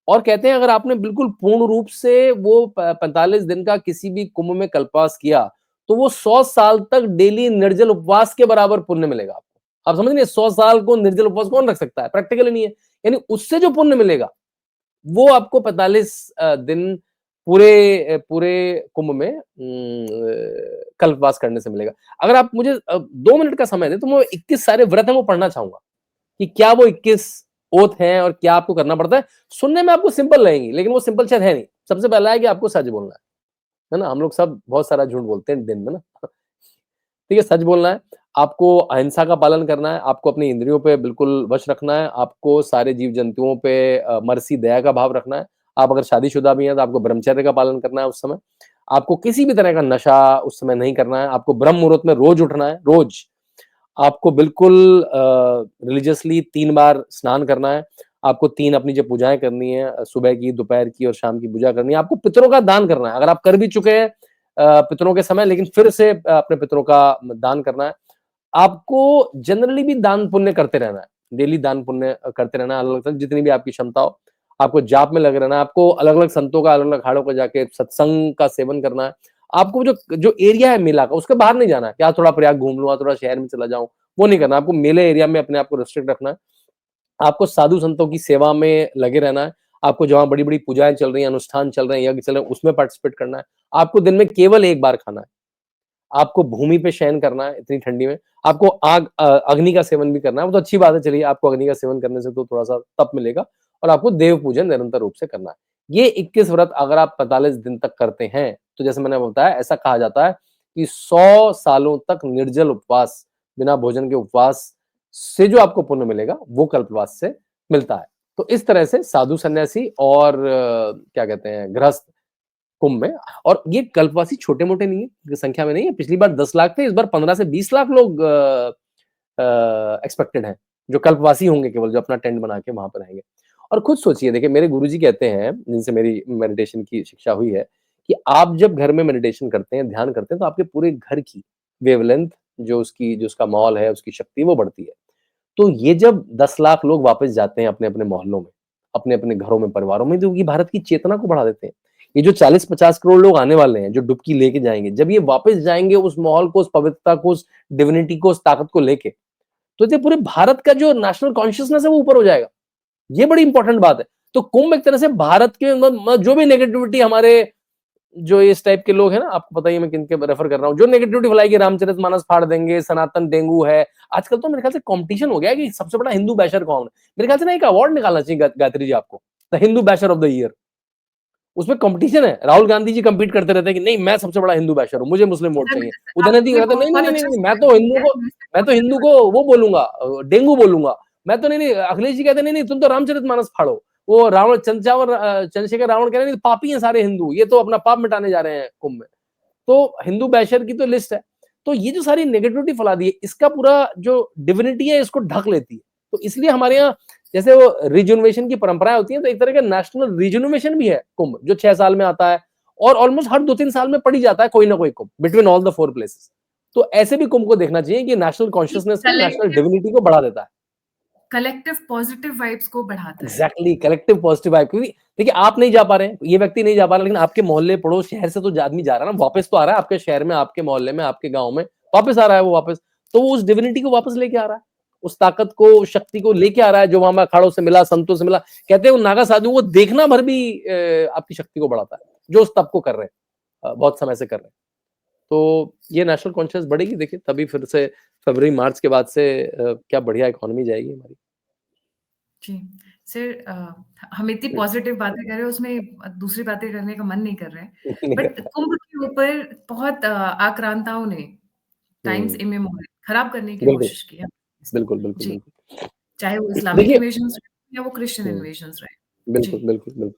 और कहते हैं अगर आपने बिल्कुल पूर्ण रूप से वो 45 दिन का किसी भी कुंभ में कल्पवास किया, तो वो 100 साल तक डेली निर्जल उपवास के बराबर पुण्य मिलेगा आपको। आप समझ रहे हैं, 100 साल को निर्जल उपवास कौन रख सकता है? प्रैक्टिकली नहीं है। यानी उससे जो पुण्य मिलेगा, वो आपको 45 दिन पूरे कुंभ में कल्पवास करने से मिलेगा। अगर आप मुझे 2 मिनट का समय दें, तो मैं 21 सारे व्रत हैं वो पढ़ना चाहूँगा। कि क्या वो 21 ओथ हैं और क्या आपको करना पड़ता है। सुनने में आपको सिंपल लगेंगी, लेकिन वो सिंपल शायद है नहीं। सबसे पहला है कि आपको सच बोलना है ना? हम लोग सब बहुत सारा झूठ बोलते हैं दिन में ना। ठीक है, सच बोलना है, आपको अहिंसा का पालन करना है, आपको अपनी इंद्रियों पे बिल्कुल वश रखना है, आपको सारे जीव-जंतुओं पे मर्सी, दया का भाव रखना है। आप अगर शादीशुदा भी हैं, तो आपको ब्रह्मचर्य का पालन करना है उस समय। आपको किसी भी तरह का नशा उस समय नहीं करना है, आपको ब्रह्म मुहूर्त में रोज़ उठना है, रोज़। आपको बिल्कुल रिलीजियसली 3 बार स्नान करना है। आपको 3 अपनी जो पूजाएँ करनी है, सुबह की, दोपहर की और शाम की पूजा करनी है। आपको पितरों का दान करना है। अगर आप कर भी चुके हैं पितरों के समय, लेकिन फिर से अपने पितरों का दान करना है। आपको जनरली भी दान पुण्य करते रहना है। डेली दान पुण्य करते रहना है, अलग-अलग जितनी भी आपकी क्षमता हो। आपको जाप में लगे रहना है। आपको अलग-अलग संतों का, अलग-अलग अखाड़ों पे जाके सत्संग का सेवन करना है। आपको जो जो एरिया है मेला का, उसके बाहर नहीं जाना है कि आज थोड़ा प्रयाग घूम लूँ, आज थोड़ा शहर में चला जाऊँ। वो नहीं करना, आपको मेले एरिया में अपने आप को रिस्ट्रिक्ट रखना है। आपको साधु संतों की सेवा में लगे रहना है। आपको जहाँ बड़ी-बड़ी पूजाएँ चल रही हैं, अनुष्ठान चल रहे हैं, यज्ञ चल रहे हैं, उसमें पार्टिसिपेट करना है। आपको दिन में केवल 1 बार खाना है। आपको भूमि पे शयन करना है इतनी ठंडी में। आपको अग्नि का सेवन भी करना है। वो तो अच्छी बात है, चलिए आपको अग्नि का सेवन करने से तो थोड़ा-सा तप मिलेगा। और आपको देव पूजन निरंतर रूप से करना है। ये 21 व्रत अगर आप 45 दिन तक करते हैं, तो जैसे मैंने बताया, ऐसा कहा जाता है कि 100 सालों तक निर्जल उपवास, बिना भोजन के उपवास से जो आपको पुण्य मिलेगा, वो कल्पवास से मिलता है। तो इस तरह से साधु सन्यासी और क्या कहते हैं, गृहस्थ कुंभ में। और ये कल्पवासी छोटे-मोटे नहीं है, संख्या में नहीं है। पिछली बार 10 लाख थे, इस बार 15 से 20 लाख लोग एक्सपेक्टेड हैं, जो कल्पवासी होंगे केवल, जो अपना टेंट बना के वहाँ पे रहेंगे। और खुद सोचिए, देखिए मेरे गुरुजी कहते हैं, जिनसे मेरी मेडिटेशन की शिक्षा हुई है, कि आप जब घर में मेडिटेशन करते हैं, ध्यान करते हैं, तो आपके पूरे घर की वेवलेंथ, जो उसका माहौल है, उसकी शक्ति वो बढ़ती है। तो ये जब 10 लाख लोग वापस जाते हैं अपने-अपने मोहल्लों में, अपने-अपने घरों में, परिवारों में, तो ये भारत की चेतना को बढ़ा देते हैं। ये जो 40-50 करोड़ लोग आने वाले हैं, जो डुबकी लेके जाएँगे, जब ये वापस जाएँगे उस माहौल को, उस पवित्रता को, उस डिविनिटी को, उस ताकत को लेके, तो ये पूरे भारत का जो नेशनल कॉन्शियसनेस है वो ऊपर हो जाएगा। ये बड़ी इंपॉर्टेंट बात है। तो कुंभ एक तरह से भारत के जो भी नेगेटिविटी हमारे जो इस टाइप के लोग हैं ना, आपको पता ही है मैं किनके रेफर कर रहा हूँ, जो नेगेटिविटी फैलाएगी, रामचरितमानस फाड़ देंगे, सनातन डेंगू है। आजकल तो मेरे ख्याल से कंपटीशन हो गया है कि सबसे बड़ा हिंदू बैशर कौन है। मेरे ख्याल से ना एक अवार्ड निकालना चाहिए गायत्री जी आपको, the Hindu basher of the year. उसमें कंपटीशन है, राहुल गांधी जी कंपीट करते रहते हैं कि नहीं मैं सबसे बड़ा हिंदू बैशर हूँ, मुझे मुस्लिम वोट चाहिए। उदयनिधि आपने कहते हैं नहीं नहीं बहुत नहीं अच्छा नहीं, सवाल किया है, मैं इस पे मैं तो बहुत हिंदू ज़्यादा को वो बोलूंगा, डेंगू बोलूंगा। मैं तो नहीं नहीं, अखिलेश जी कहते नहीं नहीं तुम तो रामचरितमानस फाड़ो। वो रावण चंद्रशेखर रावण कह रहे हैं पापी हैं सारे हिंदू, ये तो अपना पाप मिटाने जा रहे हैं कुंभ में। तो हिंदू बैशर की तो लिस्ट है। तो ये जो सारी नेगेटिविटी फैला दी है, इसका पूरा जो डिविनिटी है इसको ढक लेती है। तो इसलिए हमारे यहाँ जैसे वो रिजुनवेशन की परंपराएं होती हैं, तो एक तरह का नेशनल रिजुनवेशन भी है कुंभ, जो 6 साल में आता है और ऑलमोस्ट हर 2-3 साल में पड़ ही जाता है कोई ना कोई कुंभ, बिटवीन ऑल द 4 प्लेसेस। तो ऐसे भी कुंभ को देखना चाहिए कि नेशनल कॉन्शियसनेस को, नेशनल कलेक्टिव डिविनिटी को बढ़ा देता है। कलेक्टिव पॉजिटिव वाइब्स को बढ़ाता है। Exactly, collective positive vibe. क्योंकि देखिए आप नहीं जा पा रहे हैं, ये व्यक्ति नहीं जा पा रहा, लेकिन आपके मोहल्ले पड़ोस शहर से तो आदमी जा रहा है ना, वापस तो आ रहा है आपके शहर में, आपके मोहल्ले में, आपके गांव में वापस आ रहा है वो वापस। तो वो उस डिविनिटी को वापस लेके आ रहा है, उस ताकत को, उस शक्ति को लेके आ रहा है जो वहां अखाड़ों से मिला, संतों से मिला। कहते हैं वो नागा साधु को देखना भर भी आपकी शक्ति को बढ़ाता है, जो उस तप को कर रहे हैं, बहुत समय से कर रहे हैं। तो ये नेशनल कॉन्शियस बढ़ेगी, देखिए तभी फिर से फरवरी मार्च के बाद से क्या बढ़िया इकोनॉमी जाएगी हमारी। जी, सर हम इतनी पॉजिटिव बातें कर रहे हैं, उसमें दूसरी बातें करने का मन नहीं कर रहा है। बट कुंभ के ऊपर बहुत आक्रांताओं ने टाइम्स हम्म, इमेमोरियल खराब करने की बिल्कुल कोशिश की है। बिल्कुल बिल्कुल जी, बिल्कुल। चाहे वो इस्लामिक देखिए, इन्वेजन्स रहे या वो क्रिश्चियन इन्वेजन्स रहे। जी, बिल्कुल, बिल्कुल, बिल्कुल।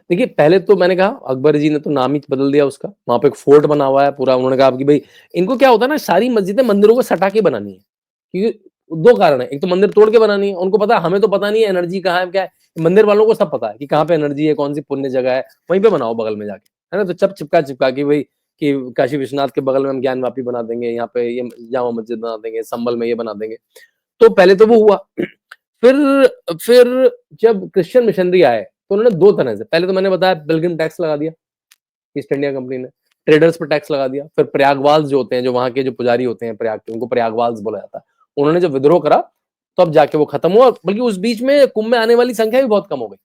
देखिए, पहले तो मैंने कहा अकबर जी ने तो नाम ही बदल दिया उसका, वहाँ पे एक फोर्ट बना हुआ है पूरा। उन्होंने कहा कि भई इनको क्या होता है ना, सारी मस्जिदें मंदिरों को सटा के बनानी है। क्योंकि 2 कारण है, एक तो मंदिर तोड़ के बनानी है, उनको पता है हमें तो पता नहीं है एनर्जी कहाँ है, क्या है। मंदिर वालों को सब पता है कि कहाँ पे एनर्जी है, कौन-सी पुण्य जगह है, वहीं पे बनाओ बगल में जाके, है ना? तो सब चिपका-चिपका के भई कि काशी विश्वनाथ के बगल में हम ज्ञान वापी बना देंगे, यहाँ पे ये जामा मस्जिद बना देंगे, संभल में ये बना देंगे। तो पहले तो वो हुआ। फिर फिर जब क्रिश्चियन मिशनरी आए, तो उन्होंने 2 तरह से, पहले तो मैंने बताया पिलग्रिम टैक्स लगा दिया, ईस्ट इंडिया कंपनी ने, ट्रेडर्स पे टैक्स लगा दिया। फिर प्रयागवाल्स जो होते हैं, जो वहाँ के जो पुजारी होते हैं प्रयाग के, उनको प्रयागवाल्स बोला जाता है। उन्होंने जब विद्रोह करा, तब जाके वो खत्म हुआ, बल्कि उस बीच में कुंभ में आने वाली संख्या भी बहुत कम हो गई।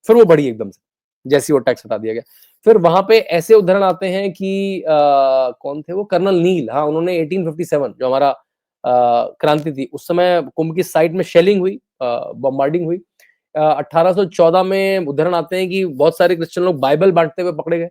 फिर वो बढ़ी एकदम से, जैसे ही वो टैक्स हटा दिया गया। फिर वहाँ पे ऐसे उदाहरण आते हैं कि कौन थे वो, कर्नल नील, हाँ, उन्होंने 1857 जो हमारा क्रांति थी, उस समय कुंभ की साइड में शेलिंग हुई, बॉम्बार्डिंग हुई। 1814 में उदाहरण आते हैं कि बहुत सारे क्रिश्चियन लोग बाइबल बांटते हुए पकड़े गए।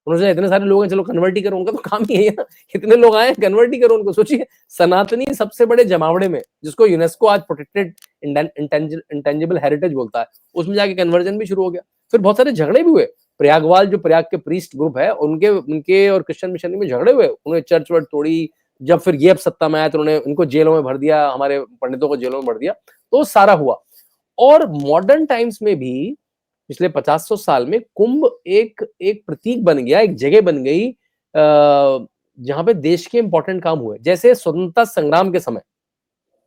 उन्होंने सोचा इतने सारे लोग हैं, चलो कन्वर्ट ही करो, उनका तो काम ही है ना, इतने लोग आए कन्वर्ट ही करो उनको। सोचिए सनातनी सबसे बड़े जमावड़े में, जिसको यूनेस्को आज प्रोटेक्टेड इंटेंजिबल हेरिटेज बोलता है, उसमें जाके कन्वर्जन भी शुरू हो गया। फिर बहुत सारे झगड़े भी हुए। प्रयागवाल जो प्रयाग के प्रीस्ट ग्रुप है, उनके उनके और क्रिश्चियन मिशनरी में झगड़े हुए, उन्होंने चर्च वर्च तोड़ी। जब फिर ये अब सत्ता में आया तो उन्होंने इनको जेलों में भर दिया, हमारे पंडितों को जेलों में भर दिया। तो सारा हुआ। और मॉडर्न टाइम्स में भी पिछले 50-100 साल में कुंभ एक एक प्रतीक बन गया, एक जगह बन गई जहां पे देश के इंपॉर्टेंट काम हुए। जैसे स्वतंत्रता संग्राम के समय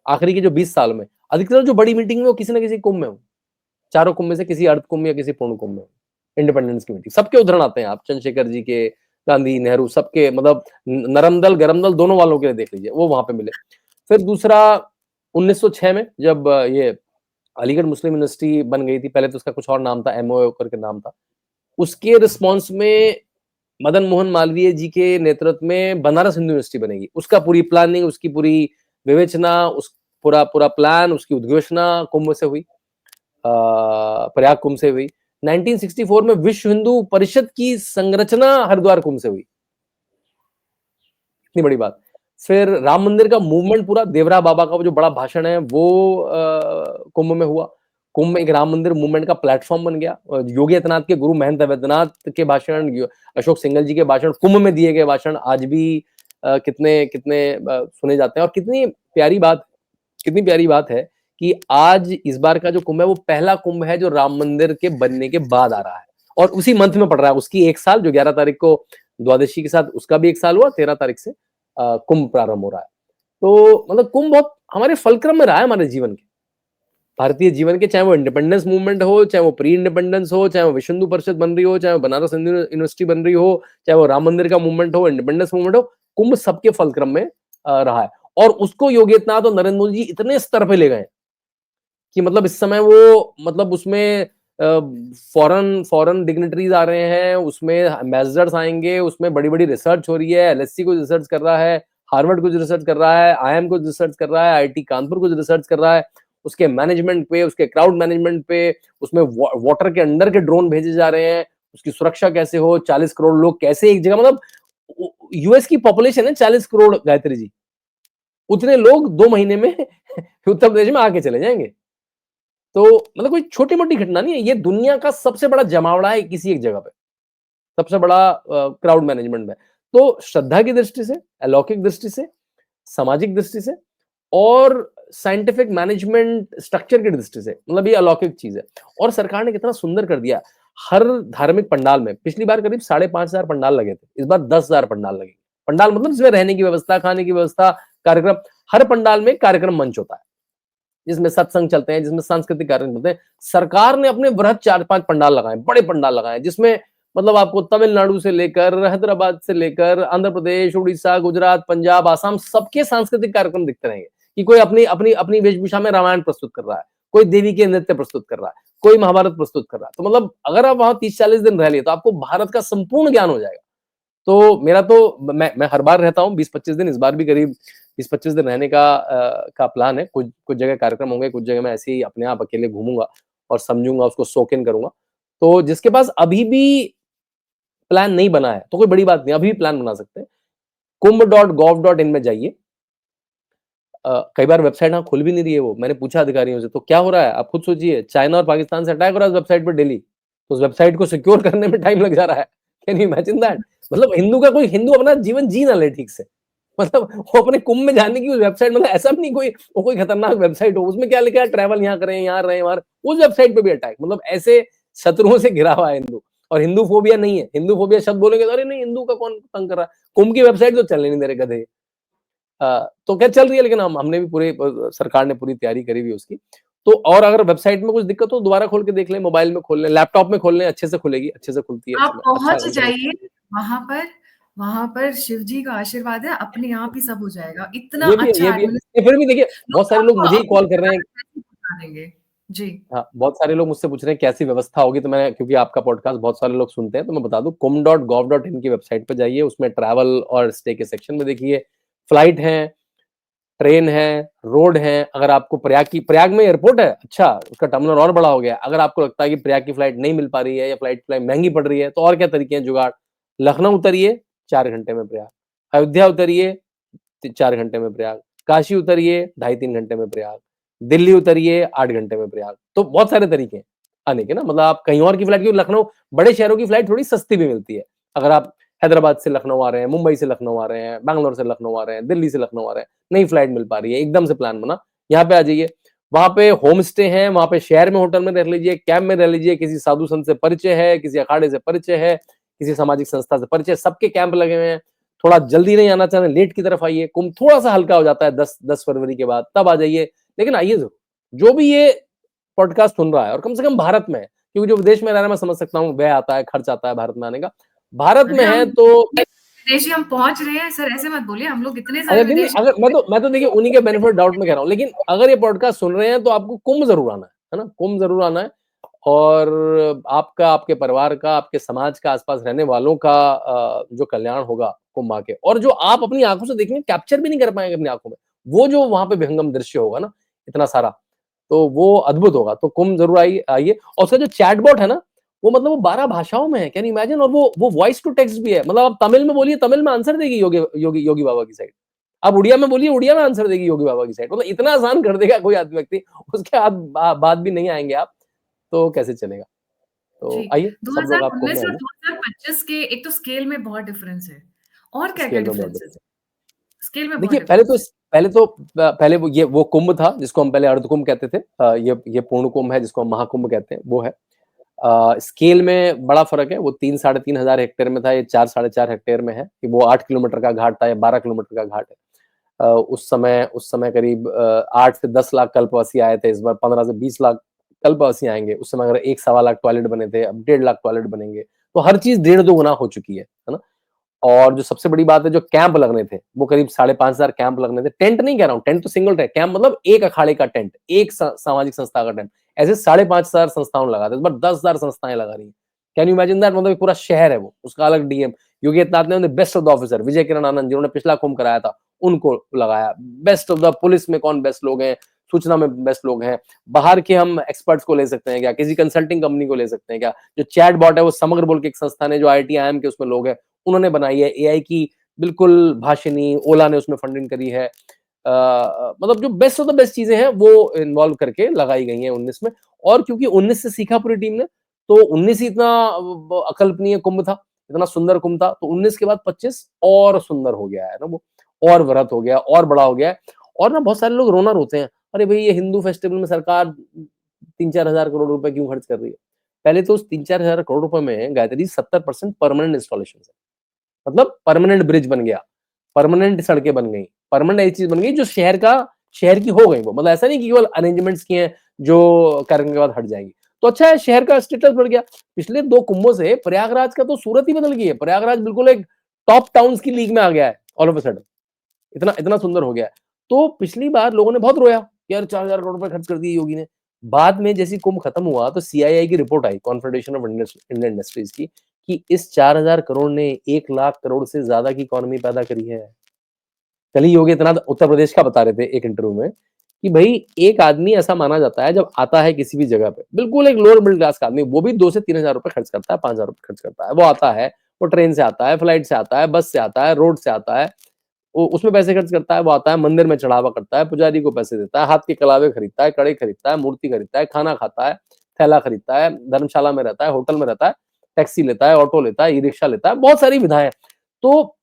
आखिरी के जो 20 साल में अधिकतर जो बड़ी मीटिंग में वो किसी ना किसी कुंभ में हो, चारों कुंभ में से किसी अर्ध कुंभ या किसी पूर्ण कुंभ में हो। इंडिपेंडेंस की मीटिंग, सबके उदाहरण आते हैं, आप चंद्रशेखर जी के, गांधी, नेहरू, सबके, मतलब नरम दल गरम दल दोनों वालों के लिए देख लीजिए, वो वहां पे मिले। फिर दूसरा 1906 में जब ये अलीगढ़ मुस्लिम यूनिवर्सिटी बन गई थी, पहले तो उसका कुछ और नाम था, एमओए करके नाम था। उसके रिस्पॉन्स में मदन मोहन मालवीय जी के नेतृत्व में बनारस हिंदू यूनिवर्सिटी बनेगी। उसका पूरी प्लानिंग, उसकी पूरी विवेचना, उस पूरा पूरा प्लान, उसकी उद्घोषणा कुंभ से हुई, प्रयाग कुंभ से हुई। 1964 में विश्व हिंदू परिषद की संरचना हरिद्वार कुंभ से हुई। इतनी बड़ी बात। फिर राम मंदिर का मूवमेंट पूरा, देवरा बाबा का वो जो बड़ा भाषण है वो कुंभ में हुआ। कुंभ में एक राम मंदिर मूवमेंट का प्लेटफॉर्म बन गया। योगी आदित्यनाथ के गुरु महंत वैद्यनाथ के भाषण, अशोक सिंघल जी के भाषण, कुंभ में दिए गए भाषण आज भी कितने कितने सुने जाते हैं। और कितनी प्यारी बात है कि आज इस बार का जो कुंभ है वो पहला कुंभ है जो राम मंदिर के बनने के बाद आ रहा है, और उसी मंथ में पड़ रहा है। उसकी 1 साल, जो 11 तारीख को द्वादशी के साथ उसका भी 1 साल हुआ, 13 तारीख से कुंभ प्रारंभ हो रहा है। तो मतलब कुंभ बहुत हमारे फलक्रम में रहा है, हमारे जीवन के, भारतीय जीवन के, चाहे वो इंडिपेंडेंस मूवमेंट हो, चाहे वो प्री इंडिपेंडेंस हो, चाहे वो विश्व हिंदू परिषद बन रही हो, चाहे वो बनारस हिंदू यूनिवर्सिटी बन रही हो, चाहे वो राम मंदिर का मूवमेंट हो, इंडिपेंडेंस मूवमेंट हो, कुंभ सबके फलक्रम में रहा है। और उसको योगी आदित्यनाथ और नरेंद्र मोदी जी इतने स्तर पे ले गए कि मतलब इस समय वो, मतलब उसमें फॉरेन फॉरेन डिग्निटरीज आ रहे हैं, उसमें एम्बेसडर्स आएंगे, उसमें बड़ी बड़ी रिसर्च हो रही है, एलएससी कुछ रिसर्च कर रहा है, हार्वर्ड कुछ रिसर्च कर रहा है, आईएम कुछ रिसर्च कर रहा है, आईआईटी कानपुर कुछ रिसर्च कर रहा है, उसके मैनेजमेंट पे, उसके क्राउड मैनेजमेंट पे, उसमें वाटर के अंडर के ड्रोन भेजे जा रहे हैं, उसकी सुरक्षा कैसे हो, 40 करोड़ लोग कैसे एक जगह, मतलब यूएस की पॉपुलेशन है 40 करोड़ गायत्री जी, उतने लोग 2 महीने में उत्तर प्रदेश में आके चले जाएंगे। तो मतलब कोई छोटी मोटी घटना नहीं है, ये दुनिया का सबसे बड़ा जमावड़ा है किसी एक जगह पे, सबसे बड़ा क्राउड मैनेजमेंट में। तो श्रद्धा की दृष्टि से, अलौकिक दृष्टि से, सामाजिक दृष्टि से और साइंटिफिक मैनेजमेंट स्ट्रक्चर की दृष्टि से, मतलब ये अलौकिक चीज है। और सरकार ने कितना सुंदर कर दिया, हर धार्मिक पंडाल में, पिछली बार करीब 5,500 पंडाल लगे थे, इस बार 10,000 पंडाल लगे। पंडाल मतलब जिसमें रहने की व्यवस्था, खाने की व्यवस्था, कार्यक्रम, हर पंडाल में कार्यक्रम मंच होता है, जिसमें सत्संग चलते हैं, जिसमें सांस्कृतिक कार्यक्रम होते हैं। सरकार ने अपने वृहत 4-5 पंडाल लगाए, बड़े पंडाल लगाए, जिसमें मतलब आपको तमिलनाडु से लेकर हैदराबाद से लेकर आंध्र प्रदेश, उड़ीसा, गुजरात, पंजाब, आसाम, सबके सांस्कृतिक कार्यक्रम दिखते रहेंगे कि कोई अपनी अपनी अपनी वेशभूषा में रामायण प्रस्तुत कर रहा है, कोई देवी के नृत्य प्रस्तुत कर रहा है, कोई महाभारत प्रस्तुत कर रहा है। तो मतलब अगर आप वहां 30-40 दिन रह लिए तो आपको भारत का संपूर्ण ज्ञान हो जाएगा। तो मेरा तो मैं हर बार रहता हूँ 20-25 दिन, इस बार भी करीब 20-25 दिन रहने का प्लान है। कुछ कुछ जगह कार्यक्रम होंगे, कुछ जगह मैं ऐसे ही अपने आप अकेले घूमूंगा और समझूंगा, उसको सोक इन करूंगा। तो जिसके पास अभी भी प्लान नहीं बना है तो कोई बड़ी बात नहीं, अभी भी प्लान बना सकते हैं। kumbh.gov.in में जाइए। कई बार वेबसाइट हाँ खुल भी नहीं रही है, वो मैंने पूछा अधिकारियों से, तो क्या हो रहा है आप खुद सोचिए, चाइना और पाकिस्तान से अटैक हो रहा है वेबसाइट पर डेली, तो उस वेबसाइट को सिक्योर करने में टाइम लग जा रहा है। Can you imagine that? मतलब हिंदू अपना जीवन जी ना ले ठीक से, मतलब वो अपने कुंभ में जाने की उस वेबसाइट, मतलब ऐसा भी नहीं कोई खतरनाक वेबसाइट हो, उसमें क्या लिखा है ट्रैवल यहाँ करें, यहाँ रहे, वहां, उस वेबसाइट पे भी अटैक, मतलब ऐसे शत्रुओं से घिरा हुआ है हिंदू। और हिंदू फोबिया नहीं है, हिंदू फोबिया शब्द बोलेंगे तो अरे नहीं हिंदू का कौन तंग कर रहा है, कुंभ की वेबसाइट तो चलने नहीं दे रहे गधे। तो क्या चल रही है, लेकिन हमने भी पूरे सरकार ने पूरी तैयारी करी हुई उसकी। तो और अगर वेबसाइट में कुछ दिक्कत हो दोबारा खोल के देख लें, मोबाइल में खोल लें, लैपटॉप में खोल लें, अच्छे से खुलेगी, अच्छे से खुलती है, आप अच्छा पहुंच इंटरनेट। जाइए वहां पर शिव जी का आशीर्वाद है, अपने आप ही सब हो जाएगा। इतना ये भी है, अच्छा ये भी है। एडमिनिस्ट्रेशन, फिर भी देखिए बहुत लोग सारे लोग आपको मुझे ही अपनी कॉल कर रहे हैं। बता देंगे। जी हाँ, बहुत सारे लोग मुझसे पूछ रहे हैं कैसी व्यवस्था होगी, तो मैं, क्योंकि आपका पॉडकास्ट बहुत सारे लोग सुनते हैं, तो मैं बता दूं kumbh.gov.in की वेबसाइट पे जाइए, उसमें ट्रैवल और स्टे के सेक्शन में देखिए, फ्लाइट है, ट्रेन है, रोड है। अगर आपको प्रयाग में एयरपोर्ट है, अच्छा उसका टर्मिनल और बड़ा हो गया। अगर आपको लगता है कि प्रयाग की फ्लाइट नहीं मिल पा रही है या फ्लाइट महंगी पड़ रही है, तो और क्या तरीके हैं जुगाड़। लखनऊ उतरिए 4 घंटे में प्रयाग, अयोध्या उतरिए 4 घंटे में प्रयाग, काशी उतरिए 2.5-3 घंटे में प्रयाग, दिल्ली उतरिए 8 घंटे में प्रयाग। तो बहुत सारे तरीके हैं आने के ना, मतलब आप कहीं और की फ्लाइट, क्योंकि लखनऊ, बड़े शहरों की फ्लाइट थोड़ी सस्ती भी मिलती है। अगर आप हैदराबाद से लखनऊ आ रहे हैं, मुंबई से लखनऊ आ रहे हैं, बैंगलोर से लखनऊ आ रहे हैं, दिल्ली से लखनऊ आ रहे हैं, नई फ्लाइट मिल पा रही है, एकदम से प्लान बना, यहाँ पे आ जाइए। वहां पे होम स्टे है, वहां पे शहर में होटल में रह लीजिए, कैंप में रह लीजिए, किसी साधु संत से परिचय है, किसी अखाड़े से परिचय है, किसी सामाजिक संस्था से परिचय, सबके कैंप लगे हुए हैं। थोड़ा जल्दी नहीं आना चाह रहे, लेट की तरफ आइए, कुंभ थोड़ा सा हल्का हो जाता है 10 फरवरी के बाद, तब आ जाइए, लेकिन आइए जरूर। जो भी ये पॉडकास्ट सुन रहा है और कम से कम भारत में है, क्योंकि जो विदेश में रह रहा है मैं समझ सकता हूँ, व्यय आता है, खर्च आता है भारत में आने का, भारत अरे में हम है तो विदेशी, हम पहुंच रहे हैं सर, ऐसे मत बोलिए, हम लोग इतने सारे अगर नहीं, विदेशी। अगर मैं तो देखिए उन्हीं के बेनिफिट डाउट में कह रहा हूँ, लेकिन अगर ये पॉडकास्ट सुन रहे हैं तो आपको कुंभ जरूर आना है ना, कुंभ जरूर आना है। और आपका, आपके परिवार का, आपके समाज का, आसपास रहने वालों का जो कल्याण होगा कुंभ आके, और जो आप अपनी आंखों से देखेंगे, कैप्चर भी नहीं कर पाएंगे अपनी आंखों में, वो जो वहां पे विहंगम दृश्य होगा ना, इतना सारा, तो वो अद्भुत होगा। तो कुंभ जरूर आइए। और उसका जो चैटबॉट है ना, वो मतलब वो 12 भाषाओं में है, कैन यू इमेजिन, और वो वॉइस टू टेक्स्ट भी है, मतलब आप तमिल में बोलिए, तमिल में आंसर देगी योगी बाबा की साइड, आप उड़िया में बोलिए, उड़िया में आंसर देगी योगी बाबा की साइड, मतलब इतना आसान कर देगा कोई आदमी व्यक्ति, उसके बाद भी नहीं आएंगे आप, तो कैसे चलेगा। जी, तो आइए सब लोग आप कुंभ 2019 में और आइए। 2025 के एक तो स्केल में बहुत डिफरेंस है, और क्या-क्या स्केल में बहुत डिफरेंसेस डिफरेंस है? स्केल में बहुत देखिए, डिफरेंस है। पहले वो कुंभ था जिसको हम पहले अर्धकुंभ कहते थे, ये पूर्ण कुंभ है जिसको हम महाकुंभ कहते हैं, वो है। स्केल में बड़ा फर्क है, वो 3-3.5 हजार हेक्टेयर में था, ये 4-4.5 हेक्टेयर में है, कि वो 8 किलोमीटर का घाट था, या 12 किलोमीटर का घाट है। उस समय करीब 8 से 10 लाख कल्पवासी आए थे, इस बार 15 से 20 लाख कल्पवासी आएंगे। उस समय अगर 1-1.25 लाख टॉयलेट बने थे, अब 1.5 लाख टॉयलेट बनेंगे, तो हर चीज 1.5-2 गुना हो चुकी है ना। और जो सबसे बड़ी बात है, जो कैंप लगने थे, वो करीब 5,500 कैंप लगने थे। टेंट नहीं कह रहा हूँ, टेंट तो सिंगल टेंट, कैंप मतलब एक अखाड़े का टेंट, एक सामाजिक संस्था का टेंट, ऐसे 5,500 संस्थाओं ने लगा दिया, इस बार 10,000 संस्थाएं लगा रही हैं। Can you imagine that? मतलब एक पूरा शहर है वो, उसका अलग डीएम। योगी आदित्यनाथ ने best of the officer Vijay Kiran Anand जिन्होंने पिछला कुंभ कराया था, उनको लगाया। बेस्ट ऑफ द पुलिस में कौन बेस्ट लोग हैं, सूचना में बेस्ट लोग हैं, बाहर के हम एक्सपर्ट्स को ले सकते हैं क्या, किसी कंसल्टिंग कंपनी को ले सकते हैं क्या, जो चैट बॉट है वो समग्र बोल के एक संस्थान है जो IIT-IIM के उसमें लोग हैं, उन्होंने बनाई है। AI की बिल्कुल भाषिनी, ओला ने उसमें फंडिंग करी है। मतलब जो बेस्ट ऑफ द बेस्ट चीजें हैं वो इन्वॉल्व करके लगाई गई हैं 19 में। और क्योंकि 19 से सीखा पूरी टीम ने, तो 19 ही इतना अकल्पनीय कुंभ था, इतना सुंदर कुंभ था, तो 19 के बाद 25 और सुंदर हो गया है ना वो, और वृहत हो गया, और बड़ा हो गया है। और ना बहुत सारे लोग रोना रोते हैं, अरे भाई ये हिंदू फेस्टिवल में सरकार 3-4 हजार करोड़ रुपए क्यों खर्च कर रही है? पहले तो उस 3-4 हजार करोड़ रुपए में गायत्री 70% परमानेंट इंस्टॉलेशन है, मतलब परमानेंट ब्रिज बन गया, परमानेंट सड़कें बन गई, परमानेंट ऐसी चीज बन गई जो शहर की हो गई वो, मतलब ऐसा नहीं कि केवल अरेंजमेंट्स की हैं जो कार्यक्रम के बाद हट जाएंगी। तो अच्छा है, शहर का स्टेटस बढ़ गया। पिछले 2 कुंभों से प्रयागराज का तो सूरत ही बदल गई है। प्रयागराज बिल्कुल एक टॉप टाउन्स की लीग में आ गया है ऑल ऑफ अ सडन, इतना इतना सुंदर हो गया है। तो पिछली बार लोगों ने बहुत रोया कि यार 4,000 करोड़ रुपए खर्च कर दिए योगी ने। बाद में जैसे कुंभ खत्म हुआ तो CII की report I, confederation of Indian industries की, कि इस 4,000 करोड़ ने 1 लाख करोड़ से ज्यादा की इकोनॉमी पैदा करी है। कल ही योगी आदित्यनाथ उत्तर प्रदेश का बता रहे थे एक इंटरव्यू में कि भाई एक आदमी ऐसा माना जाता है जब आता है किसी भी जगह पे, बिल्कुल एक लोअर मिडिल क्लास का आदमी, वो भी 2 से 3,000 रुपए खर्च करता है, 5,000 रुपए खर्च करता है। वो आता है, वो ट्रेन से आता है, फ्लाइट से आता है, बस से आता है, रोड से आता है, वो उसमें पैसे खर्च करता है। वो आता है, मंदिर में चढ़ावा करता है, पुजारी को पैसे देता है, हाथ के कलावे खरीदता है, कड़े खरीदता है, मूर्ति खरीदता है, खाना खाता है, थैला खरीदता है, धर्मशाला में रहता है, होटल में रहता है, टैक्सी लेता है, ऑटो लेता है, ई रिक्शा लेता है, बहुत सारी विधाएं। तो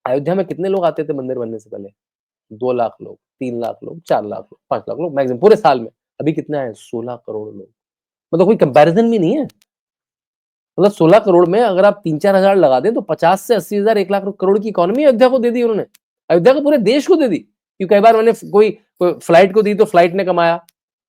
अयोध्या में कितने लोग आते थे मंदिर बनने से पहले? 2 लाख लोग, 3 लाख लोग, 4 लाख लोग, 5 लाख लोग मैक्सिमम पूरे साल में। अभी कितना है? 16 करोड़ लोग। मतलब कोई कंपैरिजन भी नहीं है। मतलब 16 करोड़ में अगर आप 3-4 हजार लगा दें तो 50 से 80 हजार, 1 लाख करोड़ की इकोनॉमी अयोध्या को दे दी उन्होंने। अयोध्या को पूरे देश को दे दी। क्योंकि कई बार मैंने कोई फ्लाइट को दी तो फ्लाइट ने कमाया,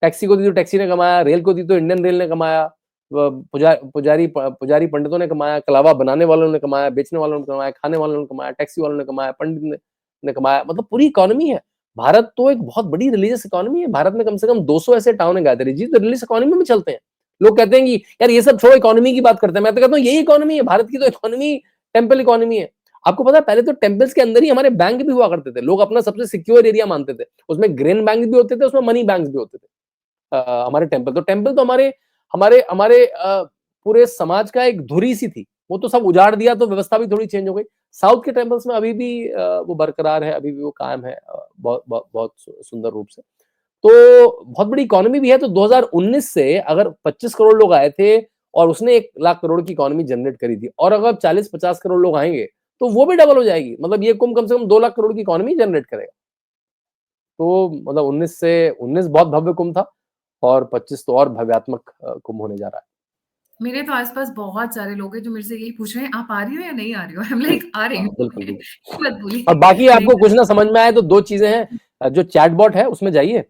टैक्सी को दी तो टैक्सी ने कमाया, रेल को दी तो इंडियन रेल ने कमाया, पुजारी पंडितों ने कमाया, कलावा बनाने वालों ने कमाया, बेचने वालों ने कमाया, खाने वालों ने कमाया, टैक्सी वालों ने कमाया, पंडित ने कमाया। मतलब पूरी इकोनॉमी है। भारत तो एक बहुत बड़ी रिलीजियस इकोनॉमी है। भारत में कम से कम 200 ऐसे टाउन है गायत्री जी जो रिलीजियस इकोनॉमी में चलते हैं। लोग कहते हैं कि यार ये सब छोड़ो, इकोनॉमी की बात करते हैं। मैं तो कहता हूँ यही इकोनॉमी है भारत की, तो इकोनॉमी टेम्पल इकोनॉमी है। आपको पता है पहले तो टेम्पल्स के अंदर ही हमारे बैंक भी हुआ करते थे। लोग अपना सबसे सिक्योर एरिया मानते थे, उसमें ग्रेन बैंक भी होते थे, उसमें मनी बैंक भी होते थे। हमारे टेम्पल तो हमारे हमारे हमारे पूरे समाज का एक धुरी सी थी। वो तो सब उजाड़ दिया तो व्यवस्था भी थोड़ी चेंज हो गई। साउथ के टेम्पल्स में अभी भी वो बरकरार है, अभी भी वो कायम है, बहुत बहुत बहुत सुंदर रूप से। तो बहुत बड़ी इकोनॉमी भी है। तो 2019 से अगर 25 करोड़ लोग आए थे और उसने 1 लाख करोड़ की इकोनॉमी जनरेट करी थी, और अगर 40-50 करोड़ लोग आएंगे तो वो भी डबल हो जाएगी। मतलब ये कुंभ कम से कम 2 लाख करोड़ की इकोनॉमी जनरेट करेगा। तो मतलब 19 बहुत भव्य कुंभ था, और 25 तो और भव्यात्मक कुंभ होने जा रहा है। मेरे तो आसपास बहुत सारे लोग हैं जो मेरे से यही पूछ रहे हैं, आप आ रही हो या नहीं आ रही हो? आई एम लाइक आ रही हाँ, हूँ। बिल्कुल बिल्कुल। मत बोलिए। और बाकी नहीं आपको कुछ ना समझ में आए तो 2 चीजें हैं, जो चैटबॉट है उसमें जाइए।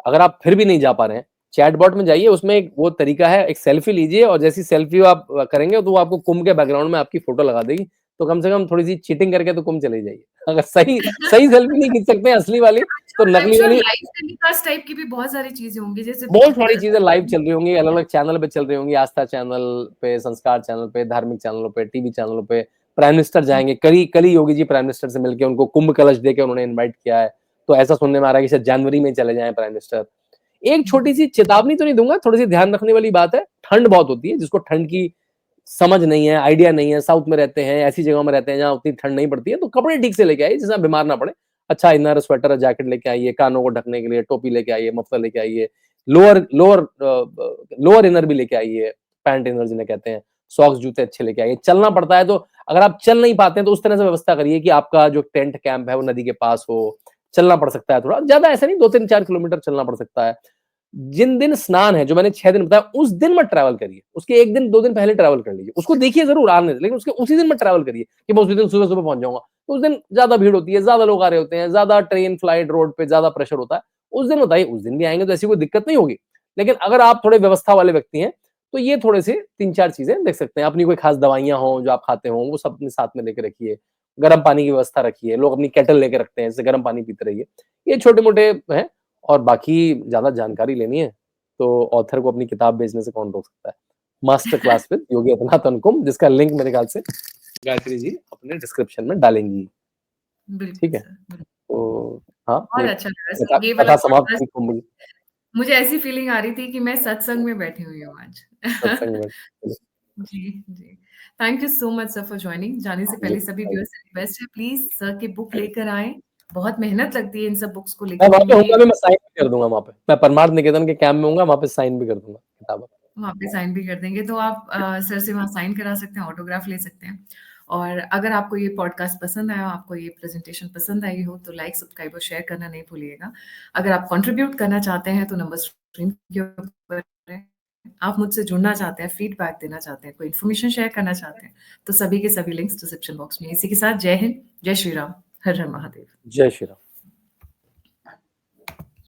अगर आप फिर भी नहीं जा पा रहे हैं, चैटबॉट में जाइए, उसमें एक वो तरीका है, एक सेल्फी लीजिए, और जैसी सेल्फी आप करेंगे तो वो आपको कुंभ के बैकग्राउंड में आपकी फोटो लगा देगी। तो कम से कम थोड़ी सी चीटिंग करके तो कुंभ चले जाइए। अगर सही सही सेल्फी नहीं खींच सकते हैं असली वाली, तो आई एम नकली श्योर वाली लाइव टेलीकास्ट टाइप की भी बहुत सारी चीजें होंगी, जैसे बहुत सारी चीजें लाइव चल रही होंगी, अलग अलग चैनल पे चल रही होंगी, आस्था चैनल पे, संस्कार चैनल पे, धार्मिक चैनलों पे, टीवी चैनलों पे। प्राइम मिनिस्टर जाएंगे, कल ही योगी जी प्राइम मिनिस्टर से मिलकर उनको कुंभ कलश देकर उन्होंने इनवाइट किया है। तो ऐसा सुनने में आ रहा है कि शायद जनवरी में चले जाएं प्राइम मिनिस्टर। एक छोटी सी चेतावनी तो नहीं दूंगा, थोड़ी सी ध्यान रखने वाली बात है, ठंड बहुत होती है। जिसको ठंड की समझ नहीं है, आइडिया नहीं है, साउथ में रहते हैं, ऐसी जगहों में रहते हैं जहां उतनी ठंड नहीं पड़ती है, तो कपड़े ठीक से लेके आइए जिससे बीमार ना पड़े। अच्छा इनर, स्वेटर, जैकेट लेके आइए, कानों को ढकने के लिए टोपी लेके आइए, मफलर लेके आइए, लोअर लोअर लोअर इनर भी लेके आइए, पैंट इनर जिन्हें कहते हैं, सॉक्स जूते अच्छे लेके आइए। चलना पड़ता है तो अगर आप चल नहीं पाते हैं तो उस तरह से व्यवस्था करिए कि आपका जो टेंट कैंप है वो नदी के पास हो। चलना पड़ सकता है, थोड़ा ज्यादा ऐसा नहीं, 2-3-4 किलोमीटर चलना पड़ सकता है। जिन दिन स्नान है, जो मैंने 6 दिन बताया, उस दिन मत ट्रैवल करिए, उसके 1 दिन 2 दिन पहले ट्रैवल कर लीजिए। उसको देखिए जरूर आने, लेकिन उसके उसी दिन मत ट्रैवल करिए कि मैं उसी दिन सुबह सुबह पहुंच जाऊंगा। तो उस दिन ज्यादा भीड़ होती है, ज्यादा लोग आ रहे होते हैं, ज्यादा ट्रेन फ्लाइट रोड पे ज्यादा प्रेशर होता है। उस दिन बताइए, उस दिन भी आएंगे तो ऐसी कोई दिक्कत नहीं होगी। लेकिन अगर आप थोड़े व्यवस्था वाले व्यक्ति हैं तो ये थोड़े से 3-4 चीजें देख सकते हैं। अपनी कोई खास दवाइयां हो जो आप खाते हो वो सब अपने साथ में लेके रखिए। गर्म पानी की व्यवस्था रखिए, लोग अपनी केटल लेके रखते हैं, इससे गर्म पानी पीते रहिए। ये छोटे मोटे हैं। और बाकी ज्यादा जानकारी लेनी है तो ऑथर को अपनी किताब बेचने से कौन रोक सकता है? Master class with Yogi Adityanath अनुपम, जिसका लिंक मेरे ख्याल से गायत्री जी अपने डिस्क्रिप्शन में डालेंगी। बिल्कुल ठीक है? सर, बिल्कुल। तो हाँ, बहुत ये अच्छा लगा कथा सर, ये वाला कथा समाप्त पॉडकास्ट हुई तो मुझे मुझे ऐसी फीलिंग आ रही थी कि मैं सत्संग में बैठी हुई हूँ आज। सत्संग में चलो, जी, जी। Thank you so much sir for joining. जाने से जी, पहले सभी थैंक व्यूअर्स से रिक्वेस्ट है, प्लीज़ सर की बुक लेकर आएँ। बहुत मेहनत लगती है इन सब बुक्स को मैं लिखने वहाँ पे में। होऊँगा भी, मैं साइन भी कर दूँगा वहाँ पे। मैं परमार्थ निकेतन के कैंप में होऊँगा, वहाँ पे साइन भी कर दूँगा किताब। वहाँ पे साइन भी कर देंगे, तो आप सर से वहाँ साइन करा सकते हैं, ऑटोग्राफ ले सकते हैं। और अगर आपको ये पॉडकास्ट पसंद आया, आपको ये प्रेज़ेंटेशन पसंद आई हो, तो लाइक, सब्सक्राइब और शेयर करना नहीं भूलिएगा। अगर आप कंट्रीब्यूट करना चाहते हैं, तो नंबर स्क्रीन के ऊपर है। आप मुझसे जुड़ना चाहते हैं, फीडबैक देना चाहते हैं, कोई इन्फॉर्मेशन शेयर करना चाहते हैं, तो सभी के सभी लिंक्स डिस्क्रिप्शन बॉक्स में। इसी के साथ जय हिंद, जय श्री राम, हर हर महादेव। जय श्री राम।